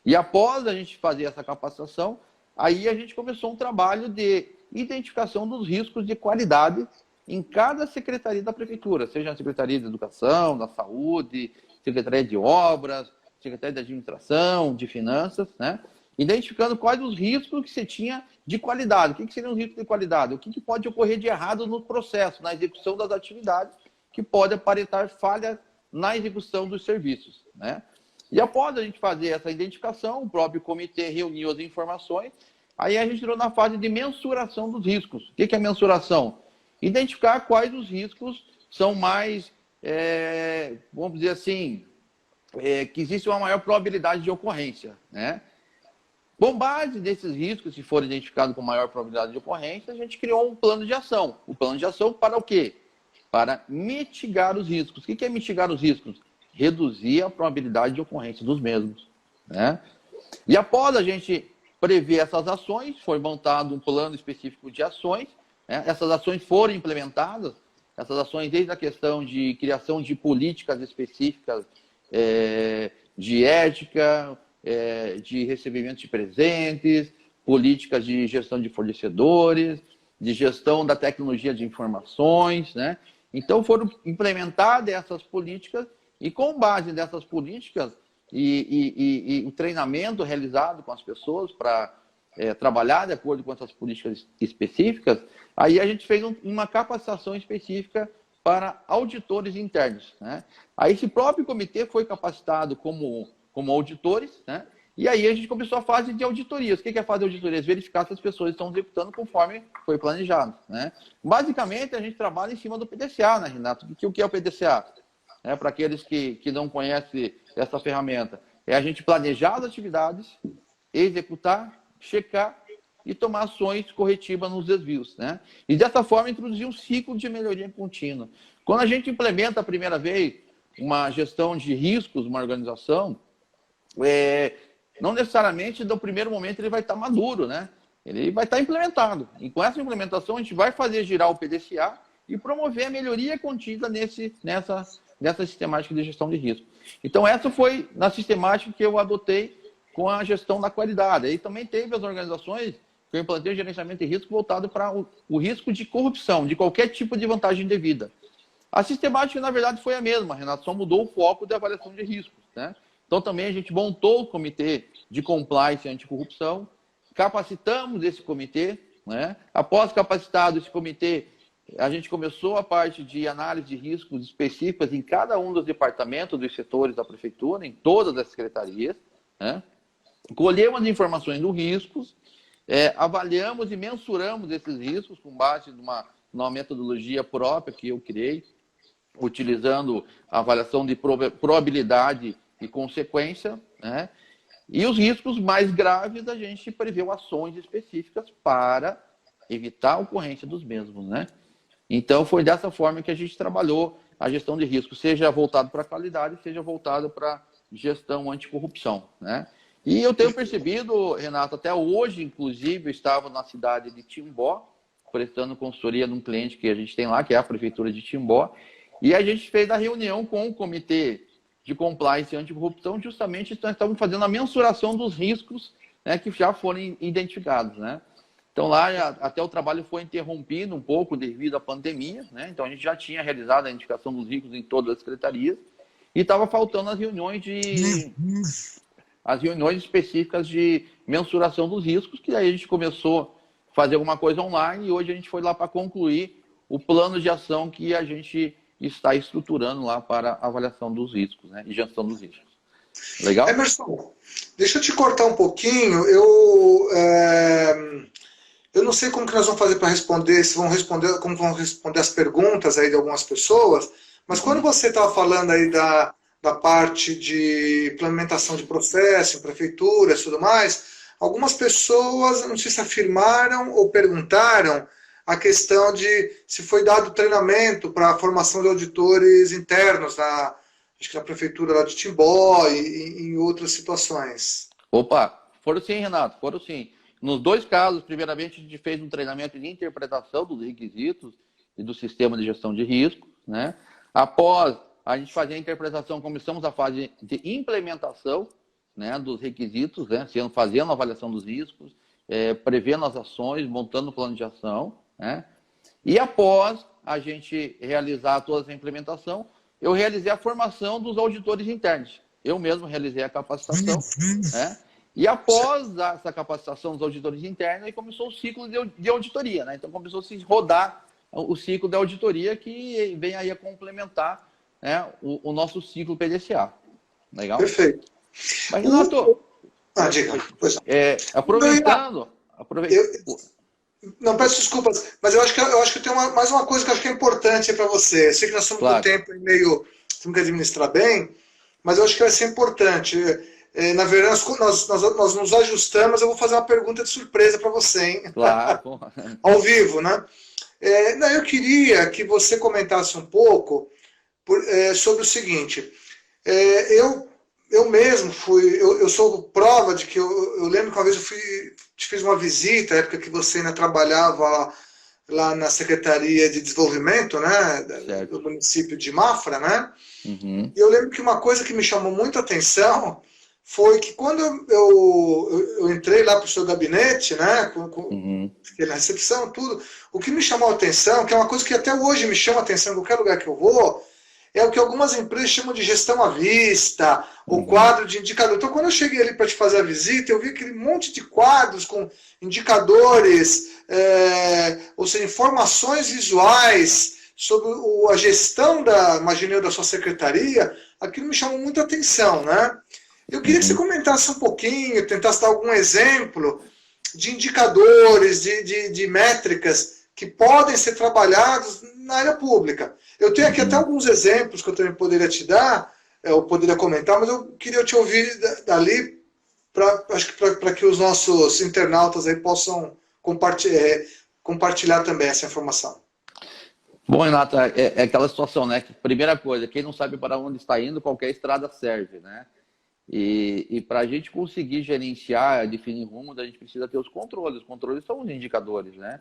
S1: E após a gente fazer essa capacitação, aí a gente começou um trabalho de identificação dos riscos de qualidade em cada secretaria da prefeitura, seja a Secretaria de Educação, da Saúde, Secretaria de Obras, Secretaria de Administração, de Finanças, né? Identificando quais os riscos que você tinha de qualidade. O que seriam os riscos de qualidade? O que pode ocorrer de errado no processo, na execução das atividades, que pode aparentar falha na execução dos serviços, né? E após a gente fazer essa identificação, o próprio comitê reuniu as informações, aí a gente entrou na fase de mensuração dos riscos. O que é mensuração? Identificar quais os riscos são mais, vamos dizer assim, que existe uma maior probabilidade de ocorrência, né? Com base nesses riscos, se forem identificados com maior probabilidade de ocorrência, a gente criou um plano de ação. O plano de ação para o quê? Para mitigar os riscos. O que é mitigar os riscos? Reduzir a probabilidade de ocorrência dos mesmos, né? E após a gente prever essas ações, foi montado um plano específico de ações, né? Essas ações foram implementadas, essas ações desde a questão de criação de políticas específicas, de ética, de recebimento de presentes, políticas de gestão de fornecedores, de gestão da tecnologia de informações, né? Então foram implementadas essas políticas e com base nessas políticas e o treinamento realizado com as pessoas para trabalhar de acordo com essas políticas específicas, aí a gente fez uma capacitação específica para auditores internos, né? Aí esse próprio comitê foi capacitado como auditores, né? E aí a gente começou a fase de auditorias. O que é a fase de auditorias? Verificar se as pessoas estão executando conforme foi planejado, né? Basicamente, a gente trabalha em cima do PDCA, né, Renato? O que é o PDCA? Para aqueles que não conhecem essa ferramenta, é a gente planejar as atividades, executar, checar e tomar ações corretivas nos desvios, né? E dessa forma introduzir um ciclo de melhoria contínua. Quando a gente implementa a primeira vez uma gestão de riscos, uma organização, não necessariamente no primeiro momento ele vai estar maduro, né? Ele vai estar implementado. E com essa implementação a gente vai fazer girar o PDCA e promover a melhoria contínua nessa sistemática de gestão de risco. Então essa foi na sistemática que eu adotei com a gestão da qualidade. Aí também teve as organizações que eu implantei o gerenciamento de risco voltado para o risco de corrupção, de qualquer tipo de vantagem indevida. A sistemática, na verdade, foi a mesma, Renato, só mudou o foco da avaliação de riscos, né? Então também a gente montou o comitê de compliance e anticorrupção, capacitamos esse comitê, né? Após capacitado esse comitê, a gente começou a parte de análise de riscos específicas em cada um dos departamentos, dos setores da prefeitura, em todas as secretarias, né? Colhemos as informações dos riscos, avaliamos e mensuramos esses riscos com base numa metodologia própria que eu criei, utilizando a avaliação de probabilidade e consequência, né? E os riscos mais graves a gente preveu ações específicas para evitar a ocorrência dos mesmos, né? Então foi dessa forma que a gente trabalhou a gestão de risco, seja voltado para a qualidade, seja voltado para gestão anticorrupção, né? E eu tenho percebido, Renato, até hoje, inclusive, eu estava na cidade de Timbó, prestando consultoria num cliente que a gente tem lá, que é a prefeitura de Timbó, e a gente fez a reunião com o comitê de compliance e anticorrupção, justamente nós estávamos fazendo a mensuração dos riscos, né, que já foram identificados, né? Então lá até o trabalho foi interrompido um pouco devido à pandemia, né? Então a gente já tinha realizado a identificação dos riscos em todas as secretarias e estava faltando as reuniões específicas de mensuração dos riscos, que aí a gente começou a fazer alguma coisa online e hoje a gente foi lá para concluir o plano de ação que a gente está estruturando lá para avaliação dos riscos, né, e gestão dos riscos. Legal?
S2: Emerson, deixa eu te cortar um pouquinho. Eu não sei como que nós vamos fazer para responder, como vão responder as perguntas aí de algumas pessoas, mas quando você estava falando aí da parte de implementação de processo em prefeituras e tudo mais, algumas pessoas, não sei se afirmaram ou perguntaram a questão de se foi dado treinamento para a formação de auditores internos, acho que na prefeitura lá de Timbó e em outras situações.
S1: Opa, foram sim, Renato, foram sim. Nos dois casos, primeiramente, a gente fez um treinamento de interpretação dos requisitos e do sistema de gestão de risco, né? Após a gente fazer a interpretação, começamos a fase de implementação, né, dos requisitos, né, fazendo a avaliação dos riscos, prevendo as ações, montando o plano de ação, né? E após a gente realizar toda essa implementação, eu realizei a formação dos auditores internos. eu mesmo realizei a capacitação, né? E após essa capacitação dos auditores internos, aí começou o ciclo de auditoria, né? Então começou a se rodar o ciclo de auditoria que vem aí a complementar, né, o nosso ciclo PDCA. Legal?
S2: Perfeito.
S1: Mas, Renato,
S2: diga.
S1: aproveitando...
S2: Não, peço desculpas, mas eu acho que eu tenho mais uma coisa que eu acho que é importante para você. Eu sei que nós estamos com o tempo meio... Temos que administrar bem, mas eu acho que vai ser importante. Na verdade, nós nos ajustamos, eu vou fazer uma pergunta de surpresa para você, hein?
S1: Claro.
S2: Ao vivo, né? Eu queria que você comentasse um pouco sobre o seguinte. Eu mesmo eu sou prova de que eu lembro que uma vez te fiz uma visita, na época que você ainda trabalhava lá na Secretaria de Desenvolvimento, né, do município de Mafra, né?
S1: Uhum.
S2: E eu lembro que uma coisa que me chamou muito a atenção foi que quando eu entrei lá para o seu gabinete, né, fiquei na recepção, tudo, o que me chamou a atenção, que é uma coisa que até hoje me chama a atenção em qualquer lugar que eu vou, é o que algumas empresas chamam de gestão à vista, ou quadro de indicador. Então, quando eu cheguei ali para te fazer a visita, eu vi aquele monte de quadros com indicadores, ou seja, informações visuais sobre a gestão imaginei, da sua secretaria. Aquilo me chamou muita atenção, né? Eu queria que você comentasse um pouquinho, tentasse dar algum exemplo de indicadores, de métricas que podem ser trabalhados na área pública. Eu tenho aqui até alguns exemplos que eu também poderia te dar, eu poderia comentar, mas eu queria te ouvir dali para que os nossos internautas aí possam compartilhar também essa informação.
S1: Bom, Renato, é aquela situação, né? Que, primeira coisa, quem não sabe para onde está indo, qualquer estrada serve, né? E para a gente conseguir gerenciar, definir rumos, a gente precisa ter os controles. Os controles são os indicadores, né?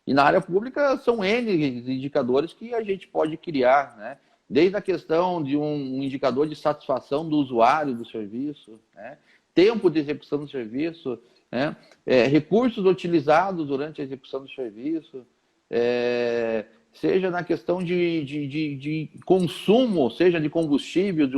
S1: E na área pública são N indicadores que a gente pode criar, né? Desde a questão de um indicador de satisfação do usuário do serviço, né? Tempo de execução do serviço, né? Recursos utilizados durante a execução do serviço, seja na questão de consumo, seja de combustível.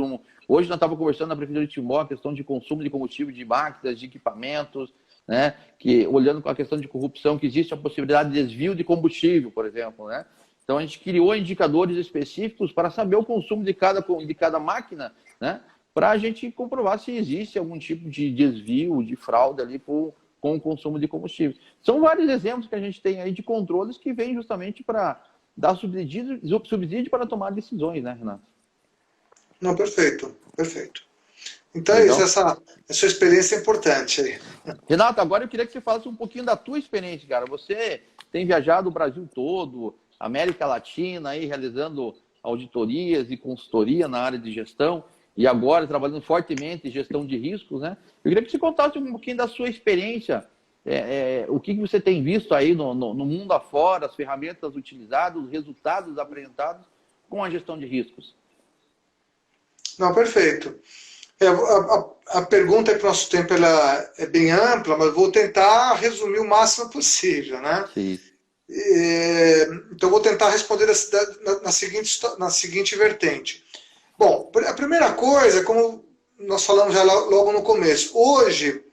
S1: Hoje nós estávamos conversando na Prefeitura de Timbó a questão de consumo de combustível, de máquinas, de equipamentos, né? Que, olhando com a questão de corrupção, que existe a possibilidade de desvio de combustível, por exemplo, né? Então a gente criou indicadores específicos para saber o consumo de cada máquina, né? Para a gente comprovar se existe algum tipo de desvio, de fraude ali com o consumo de combustível. São vários exemplos que a gente tem aí de controles que vêm justamente para dar subsídio para tomar decisões, né, Renato?
S2: Não, perfeito, perfeito. Então é isso, essa experiência é importante aí.
S1: Renato, agora eu queria que você falasse um pouquinho da tua experiência, cara. Você tem viajado o Brasil todo, América Latina, aí realizando auditorias e consultoria na área de gestão, e agora trabalhando fortemente em gestão de riscos, né? Eu queria que você contasse um pouquinho da sua experiência, o que você tem visto aí no mundo afora, as ferramentas utilizadas, os resultados apresentados com a gestão de riscos.
S2: Não, perfeito. A pergunta para o nosso tempo ela é bem ampla, mas vou tentar resumir o máximo possível, né?
S1: Sim.
S2: Então vou tentar responder na seguinte vertente. Bom, a primeira coisa, como nós falamos já logo no começo, hoje,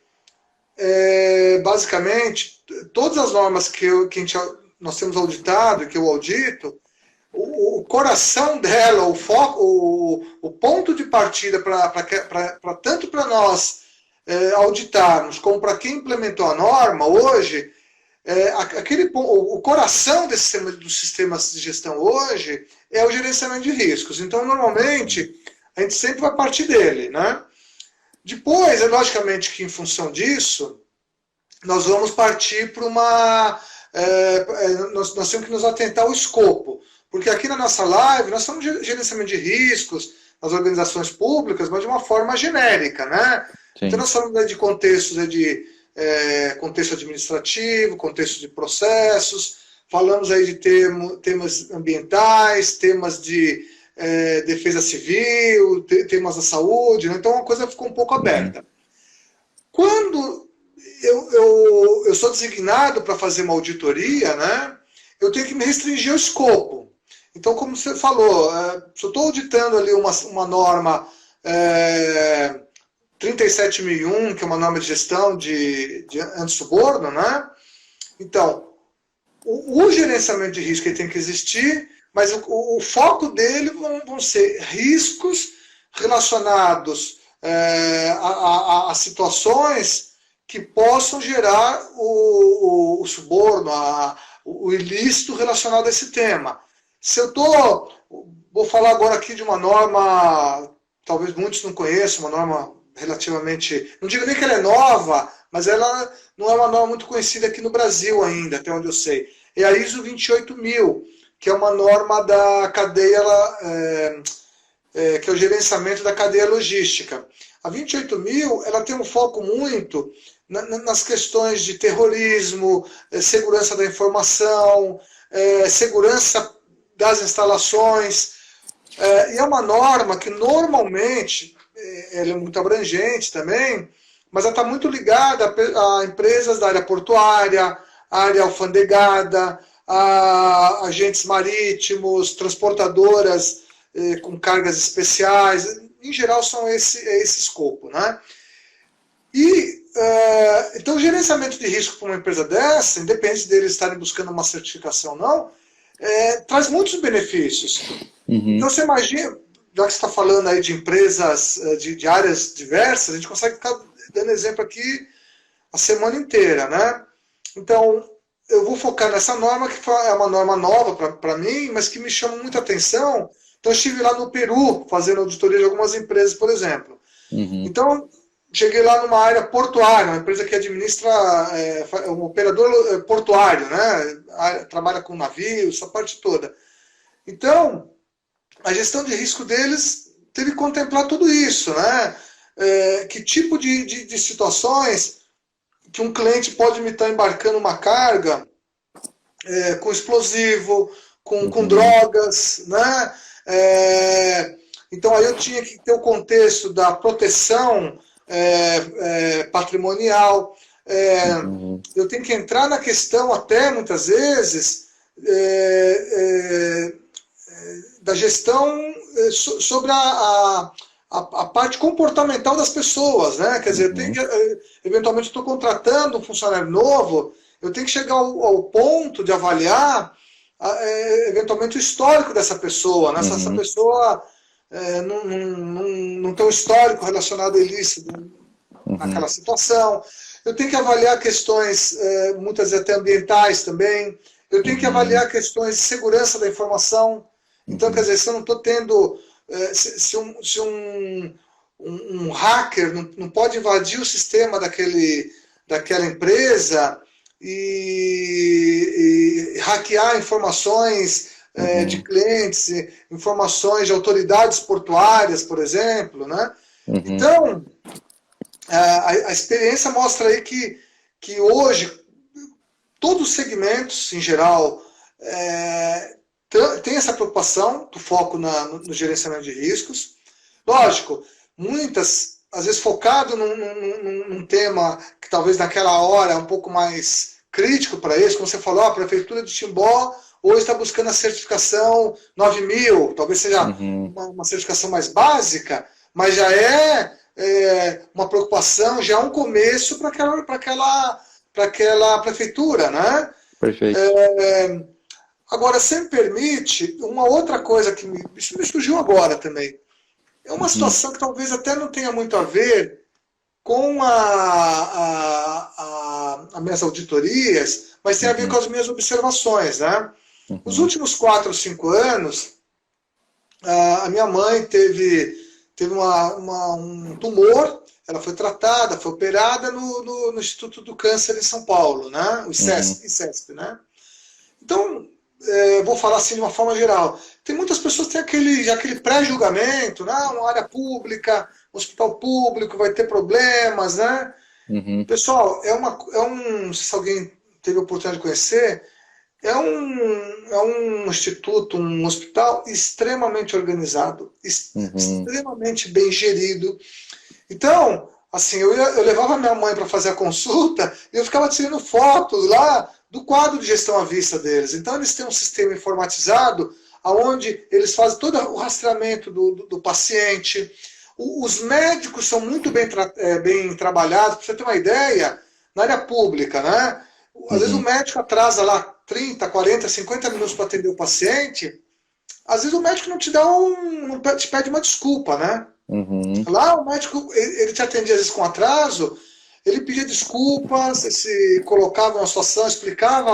S2: basicamente, todas as normas que nós temos auditado, que eu audito, o coração dela, o foco, o ponto de partida tanto para nós auditarmos como para quem implementou a norma hoje, o coração dos sistemas de gestão hoje é o gerenciamento de riscos. Então, normalmente, a gente sempre vai partir dele, né? Depois, logicamente que em função disso, nós vamos partir para nós temos que nos atentar ao escopo. Porque aqui na nossa live, nós estamos de gerenciamento de riscos nas organizações públicas, mas de uma forma genérica, né? Sim. Então, nós falamos de contextos contexto administrativo, contexto de processos, falamos aí de temas ambientais, temas de defesa civil, temas da saúde, né? Então a coisa ficou um pouco aberta. Quando eu sou designado para fazer uma auditoria, né, eu tenho que me restringir ao escopo. Então, como você falou, se eu estou auditando ali uma norma 37001, que é uma norma de gestão de antissuborno, né? Então, o gerenciamento de risco ele tem que existir, mas o foco dele vão ser riscos relacionados a situações que possam gerar o suborno, o ilícito relacionado a esse tema. Se eu vou falar agora aqui de uma norma, talvez muitos não conheçam, uma norma relativamente, não digo nem que ela é nova, mas ela não é uma norma muito conhecida aqui no Brasil ainda, até onde eu sei. É a ISO 28000, que é uma norma da cadeia, que é o gerenciamento da cadeia logística. A 28000, ela tem um foco muito nas questões de terrorismo, segurança da informação, segurança das instalações, e é uma norma que normalmente, ela é muito abrangente também, mas ela está muito ligada a empresas da área portuária, área alfandegada, a agentes marítimos, transportadoras com cargas especiais, em geral são esse escopo, né? E, então, o gerenciamento de risco para uma empresa dessa, independente deles estarem buscando uma certificação ou não, traz muitos benefícios.
S1: Uhum.
S2: Então, você imagina, já que você está falando aí de empresas de áreas diversas, a gente consegue ficar dando exemplo aqui a semana inteira, né? Então, eu vou focar nessa norma, que é uma norma nova para mim, mas que me chama muita atenção. Então, eu estive lá no Peru, fazendo auditoria de algumas empresas, por exemplo.
S1: Uhum.
S2: Então, cheguei lá numa área portuária, uma empresa que administra, um operador portuário, né? Trabalha com navios, essa parte toda. Então, a gestão de risco deles teve que contemplar tudo isso, né? Que tipo de situações que um cliente pode me estar embarcando uma carga com explosivo, com drogas, né? Então, aí eu tinha que ter o contexto da proteção patrimonial. Eu tenho que entrar na questão até, muitas vezes, da gestão sobre a parte comportamental das pessoas, né? Quer dizer, eu tenho que, eventualmente estou contratando um funcionário novo, eu tenho que chegar ao ponto de avaliar eventualmente o histórico dessa pessoa, né? Se essa pessoa não tem um histórico relacionado a ilícito naquela situação. Eu tenho que avaliar questões, muitas vezes até ambientais também. Eu tenho que avaliar questões de segurança da informação. Então, quer dizer, se eu não estou tendo... Se um hacker não pode invadir o sistema daquela empresa e hackear informações de clientes, informações de autoridades portuárias, por exemplo, né? Então, a experiência mostra aí que hoje todos os segmentos, em geral, tem essa preocupação do foco no gerenciamento de riscos. Lógico, muitas, às vezes focado num tema que talvez naquela hora é um pouco mais crítico para eles, como você falou, a Prefeitura de Timbó hoje está buscando a certificação 9000, talvez seja uma certificação mais básica, mas já uma preocupação, já é um começo para aquela prefeitura, né?
S1: Perfeito.
S2: Agora, se me permite, uma outra coisa que me surgiu agora também. É uma situação que talvez até não tenha muito a ver com as minhas auditorias, mas tem a ver com as minhas observações, né? Nos últimos 4 ou 5 anos, a minha mãe teve um tumor, ela foi tratada, foi operada no Instituto do Câncer em São Paulo, né? O ICESP, né? Então, vou falar assim de uma forma geral. Tem muitas pessoas que têm aquele pré-julgamento, né? Uma área pública, um hospital público, vai ter problemas, né? Pessoal, se alguém teve a oportunidade de conhecer, é um instituto, um hospital extremamente organizado, extremamente bem gerido. Então, assim, eu levava minha mãe para fazer a consulta e eu ficava tirando fotos lá do quadro de gestão à vista deles. Então, eles têm um sistema informatizado onde eles fazem todo o rastreamento do paciente, Os médicos são muito bem trabalhados, para você ter uma ideia, na área pública, né? Às vezes o médico atrasa lá 30, 40, 50 minutos para atender o paciente, às vezes o médico não te dá não te pede uma desculpa, né?
S1: Uhum.
S2: Lá o médico, ele te atendia às vezes com atraso, ele pedia desculpas, se colocava na situação, explicava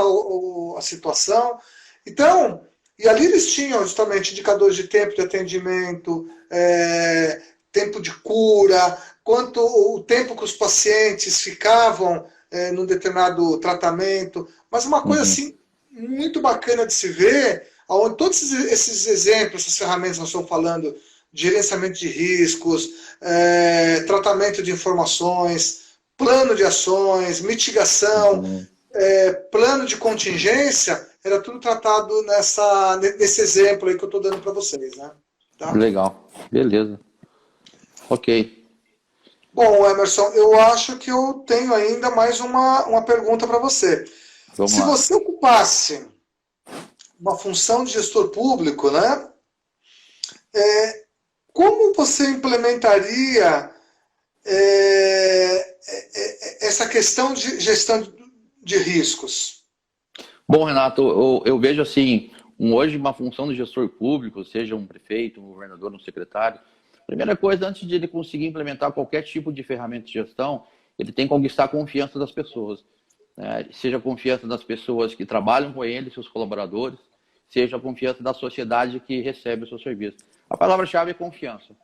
S2: a situação. Então, e ali eles tinham justamente indicadores de tempo de atendimento, tempo de cura, quanto o tempo que os pacientes ficavam num determinado tratamento. Mas uma coisa assim muito bacana de se ver, onde todos esses exemplos, essas ferramentas que nós estamos falando, de gerenciamento de riscos, tratamento de informações, plano de ações, mitigação, plano de contingência, era tudo tratado nesse exemplo aí que eu estou dando para vocês, né? Tá?
S1: Legal, beleza. Ok.
S2: Bom, Emerson, eu acho que eu tenho ainda mais uma pergunta para você. Se você ocupasse uma função de gestor público, né? Como você implementaria essa questão de gestão de riscos?
S1: Bom, Renato, eu vejo assim, hoje uma função de gestor público, seja um prefeito, um governador, um secretário, primeira coisa, antes de ele conseguir implementar qualquer tipo de ferramenta de gestão, ele tem que conquistar a confiança das pessoas. Seja a confiança das pessoas que trabalham com ele, seus colaboradores, seja a confiança da sociedade que recebe o seu serviço. A palavra-chave é confiança.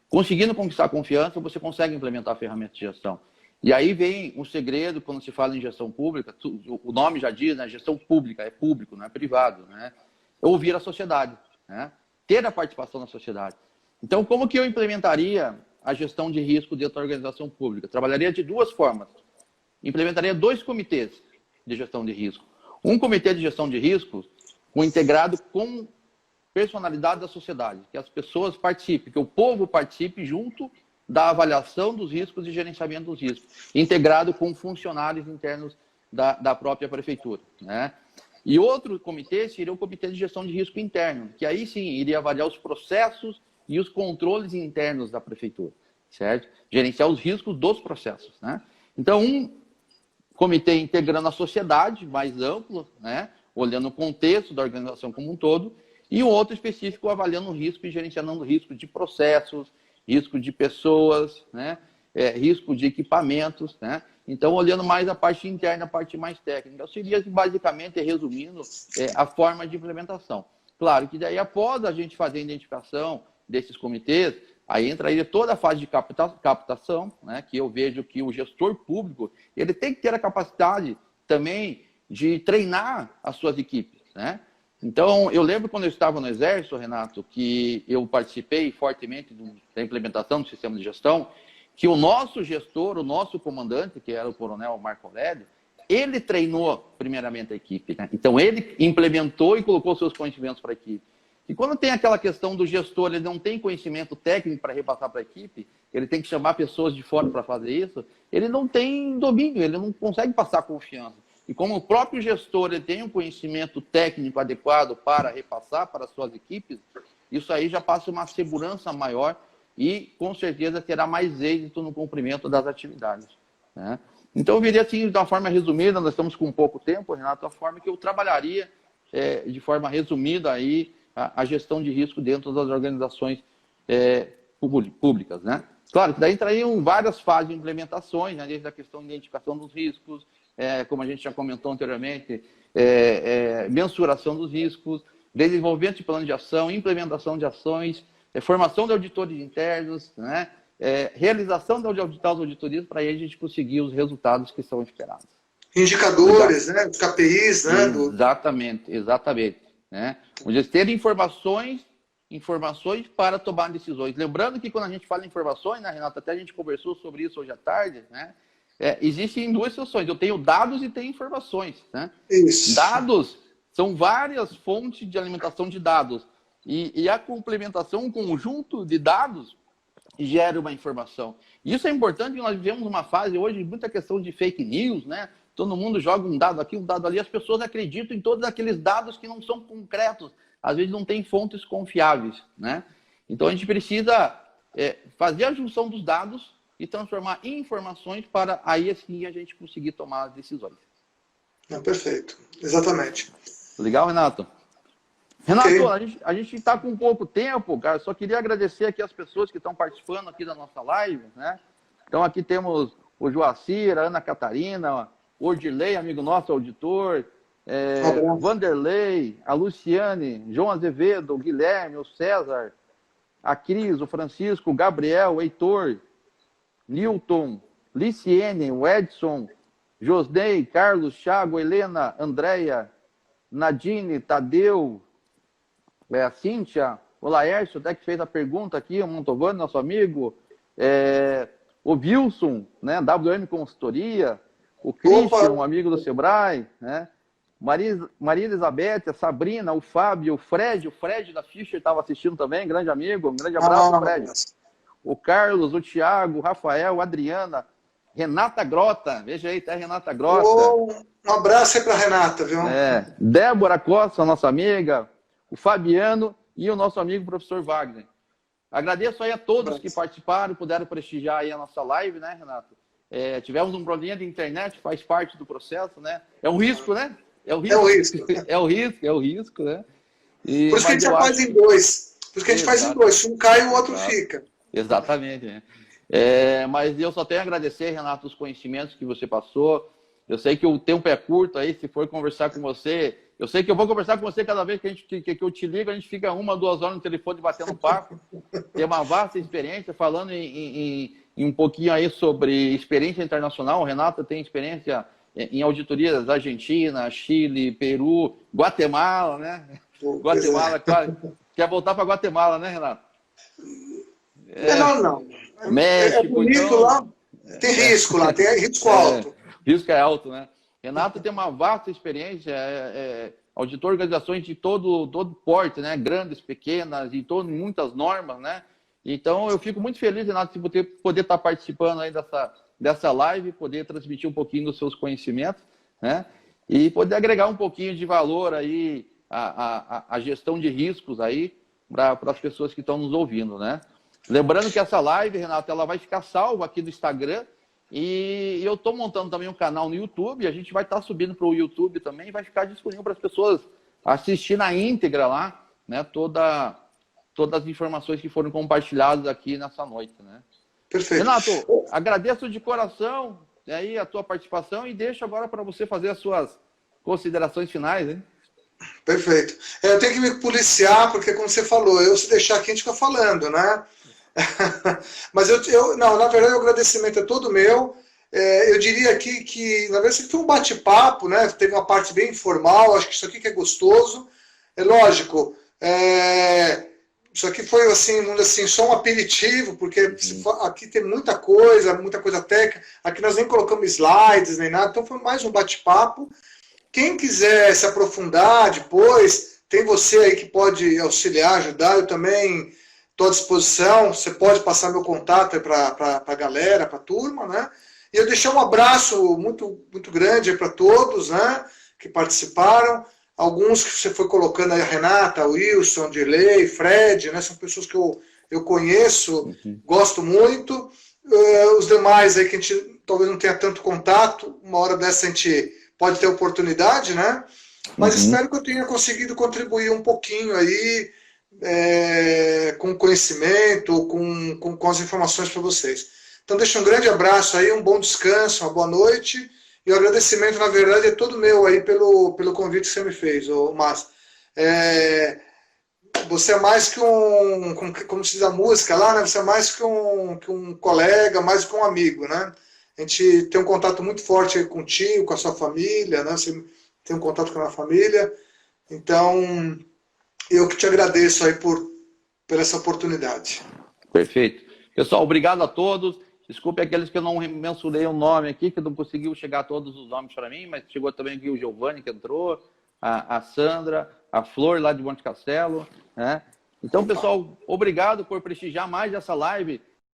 S1: Conseguindo conquistar a confiança, você consegue implementar a ferramenta de gestão. E aí vem o segredo, quando se fala em gestão pública, o nome já diz, né? Gestão pública, é público, não é privado. Né? Ouvir a sociedade, né? Ter a participação da sociedade. Então, como que eu implementaria a gestão de risco dentro da organização pública? Trabalharia de duas formas. Implementaria 2 comitês de gestão de risco. Um comitê de gestão de risco integrado com personalidade da sociedade, que as pessoas participem, que o povo participe junto da avaliação dos riscos e gerenciamento dos riscos, integrado com funcionários internos da própria prefeitura. Né? E outro comitê seria o comitê de gestão de risco interno, que aí sim iria avaliar os processos e os controles internos da prefeitura, certo? Gerenciar os riscos dos processos. Né? Então, um comitê integrando a sociedade mais amplo, né? Olhando o contexto da organização como um todo, e um outro específico avaliando o risco e gerenciando o risco de processos, risco de pessoas, né? Risco de equipamentos. Né? Então, olhando mais a parte interna, a parte mais técnica. Seria, basicamente, resumindo, a forma de implementação. Claro que daí, após a gente fazer a identificação desses comitês, aí entraria toda a fase de captação, né? Que eu vejo que o gestor público ele tem que ter a capacidade também de treinar as suas equipes. Né? Então, eu lembro quando eu estava no Exército, Renato, que eu participei fortemente da implementação do sistema de gestão, que o nosso gestor, o nosso comandante, que era o coronel Marco Aurélio, ele treinou primeiramente a equipe. Né? Então, ele implementou e colocou seus conhecimentos para a equipe. E quando tem aquela questão do gestor, ele não tem conhecimento técnico para repassar para a equipe, ele tem que chamar pessoas de fora para fazer isso, ele não tem domínio, ele não consegue passar confiança. E como o próprio gestor ele tem um conhecimento técnico adequado para repassar para as suas equipes, isso aí já passa uma segurança maior e, com certeza, terá mais êxito no cumprimento das atividades. Né? Então, eu diria assim, de uma forma resumida, nós estamos com pouco tempo, Renato, a forma que eu trabalharia de forma resumida aí, a gestão de risco dentro das organizações públicas. Né? Claro que daí entrariam várias fases de implementações, né, desde a questão de identificação dos riscos, como a gente já comentou anteriormente, mensuração dos riscos, desenvolvimento de plano de ação, implementação de ações, formação de auditores internos, né, realização de auditorias para a gente conseguir os resultados que são esperados.
S2: Indicadores, né, os KPIs, né?
S1: Exatamente. Né? Onde ter informações para tomar decisões. Lembrando que quando a gente fala em informações, né, Renato, até a gente conversou sobre isso hoje à tarde, né? Existem 2 situações. Eu tenho dados e tenho informações. Né?
S2: Isso.
S1: Dados são várias fontes de alimentação de dados. E a complementação, um conjunto de dados, gera uma informação. Isso é importante porque nós vivemos uma fase hoje de muita questão de fake news, né? Todo mundo joga um dado aqui, um dado ali, as pessoas acreditam em todos aqueles dados que não são concretos, às vezes não tem fontes confiáveis, né? Então a gente precisa fazer a junção dos dados e transformar em informações para aí assim a gente conseguir tomar as decisões.
S2: Perfeito, exatamente.
S1: Legal, Renato? Renato,
S2: Okay.
S1: a gente está com pouco tempo, cara. Só queria agradecer aqui as pessoas que estão participando aqui da nossa live, né? Então aqui temos o Joacir, a Ana Catarina, o Odilei, amigo nosso, auditor, Vanderlei, a Luciane, João Azevedo, o Guilherme, o César, a Cris, o Francisco, o Gabriel, o Heitor, Newton, Liciene, o Edson, Josnei, Carlos, Thiago, Helena, Andréia, Nadine, Tadeu, a Cíntia, o Laércio, até que fez a pergunta aqui, o Montovani, nosso amigo, o Wilson, né, WM Consultoria, o Christian, um amigo do Sebrae, né, Maria Elizabeth, a Sabrina, o Fábio, o Fred da Fischer estava assistindo também, grande amigo, um grande abraço, Fred. O Carlos, o Thiago, o Rafael, a Adriana, Renata Grota, veja aí, tá Renata Grota.
S2: Um abraço aí para Renata, viu?
S1: Débora Costa, nossa amiga, o Fabiano e o nosso amigo professor Wagner. Agradeço aí a todos que participaram, puderam prestigiar aí a nossa live, né, Renato? Tivemos um probleminha de internet, faz parte do processo, né? É um risco, né? É o risco. É o risco, né?
S2: Por isso que a gente faz em dois. Por isso que a gente faz em dois. Se um cai, o outro fica.
S1: Exatamente, né? Mas eu só tenho a agradecer, Renato, os conhecimentos que você passou. Eu sei que o tempo é curto aí, se for conversar com você. Eu sei que eu vou conversar com você cada vez que eu te ligo, a gente fica 1, 2 horas no telefone batendo papo. Tem uma vasta experiência, falando em um pouquinho aí sobre experiência internacional. O Renato tem experiência em auditorias Argentina, Chile, Peru, Guatemala, né? Guatemala, claro. Quer voltar para Guatemala, né, Renato?
S2: Não.
S1: México,
S2: bonito então... lá. Tem risco lá, tem risco alto.
S1: Risco é alto, né? Renato tem uma vasta experiência, auditor de organizações de todo porte, né? Grandes, pequenas, e muitas normas, né? Então, eu fico muito feliz, Renato, de poder estar participando aí dessa live, poder transmitir um pouquinho dos seus conhecimentos, né? E poder agregar um pouquinho de valor aí à gestão de riscos aí para as pessoas que estão nos ouvindo, né? Lembrando que essa live, Renato, ela vai ficar salva aqui no Instagram e eu estou montando também um canal no YouTube, a gente vai estar subindo para o YouTube também e vai ficar disponível para as pessoas assistir na íntegra lá, né? Todas as informações que foram compartilhadas aqui nessa noite, né?
S2: Perfeito.
S1: Renato, agradeço de coração aí a tua participação e deixo agora para você fazer as suas considerações finais, hein?
S2: Perfeito. Eu tenho que me policiar, porque como você falou, se deixar aqui a gente fica falando, né? Mas não, na verdade o agradecimento é todo meu. Eu diria aqui que, na verdade, isso aqui foi um bate-papo, né? Teve uma parte bem informal, acho que isso aqui que é gostoso. É lógico, isso aqui foi assim, só um aperitivo, porque aqui tem muita coisa técnica. Aqui nós nem colocamos slides, nem nada, então foi mais um bate-papo. Quem quiser se aprofundar depois, tem você aí que pode auxiliar, ajudar, eu também estou à disposição, você pode passar meu contato para a galera, para a turma, né? E eu deixar um abraço muito, muito grande para todos, né, que participaram. Alguns que você foi colocando aí, a Renata, o Wilson, Dirley, Fred, né, são pessoas que eu conheço, gosto muito. Os demais aí que a gente talvez não tenha tanto contato, uma hora dessa a gente pode ter oportunidade, né? Mas espero que eu tenha conseguido contribuir um pouquinho aí com conhecimento, com as informações para vocês. Então deixo um grande abraço aí, um bom descanso, uma boa noite. E o agradecimento, na verdade, é todo meu aí pelo convite que você me fez, Márcio. Você é mais que como se diz a música lá, né? Você é mais que um colega, mais que um amigo, né? A gente tem um contato muito forte aí contigo, com a sua família, né? Você tem um contato com a minha família. Então, eu que te agradeço aí por essa oportunidade.
S1: Perfeito. Pessoal, obrigado a todos. Desculpe aqueles que eu não mencionei o nome aqui, que não conseguiu chegar a todos os nomes para mim, mas chegou também aqui o Giovanni, que entrou, a Sandra, a Flor, lá de Monte Castelo, né? Então, pessoal, obrigado por prestigiar mais essa live.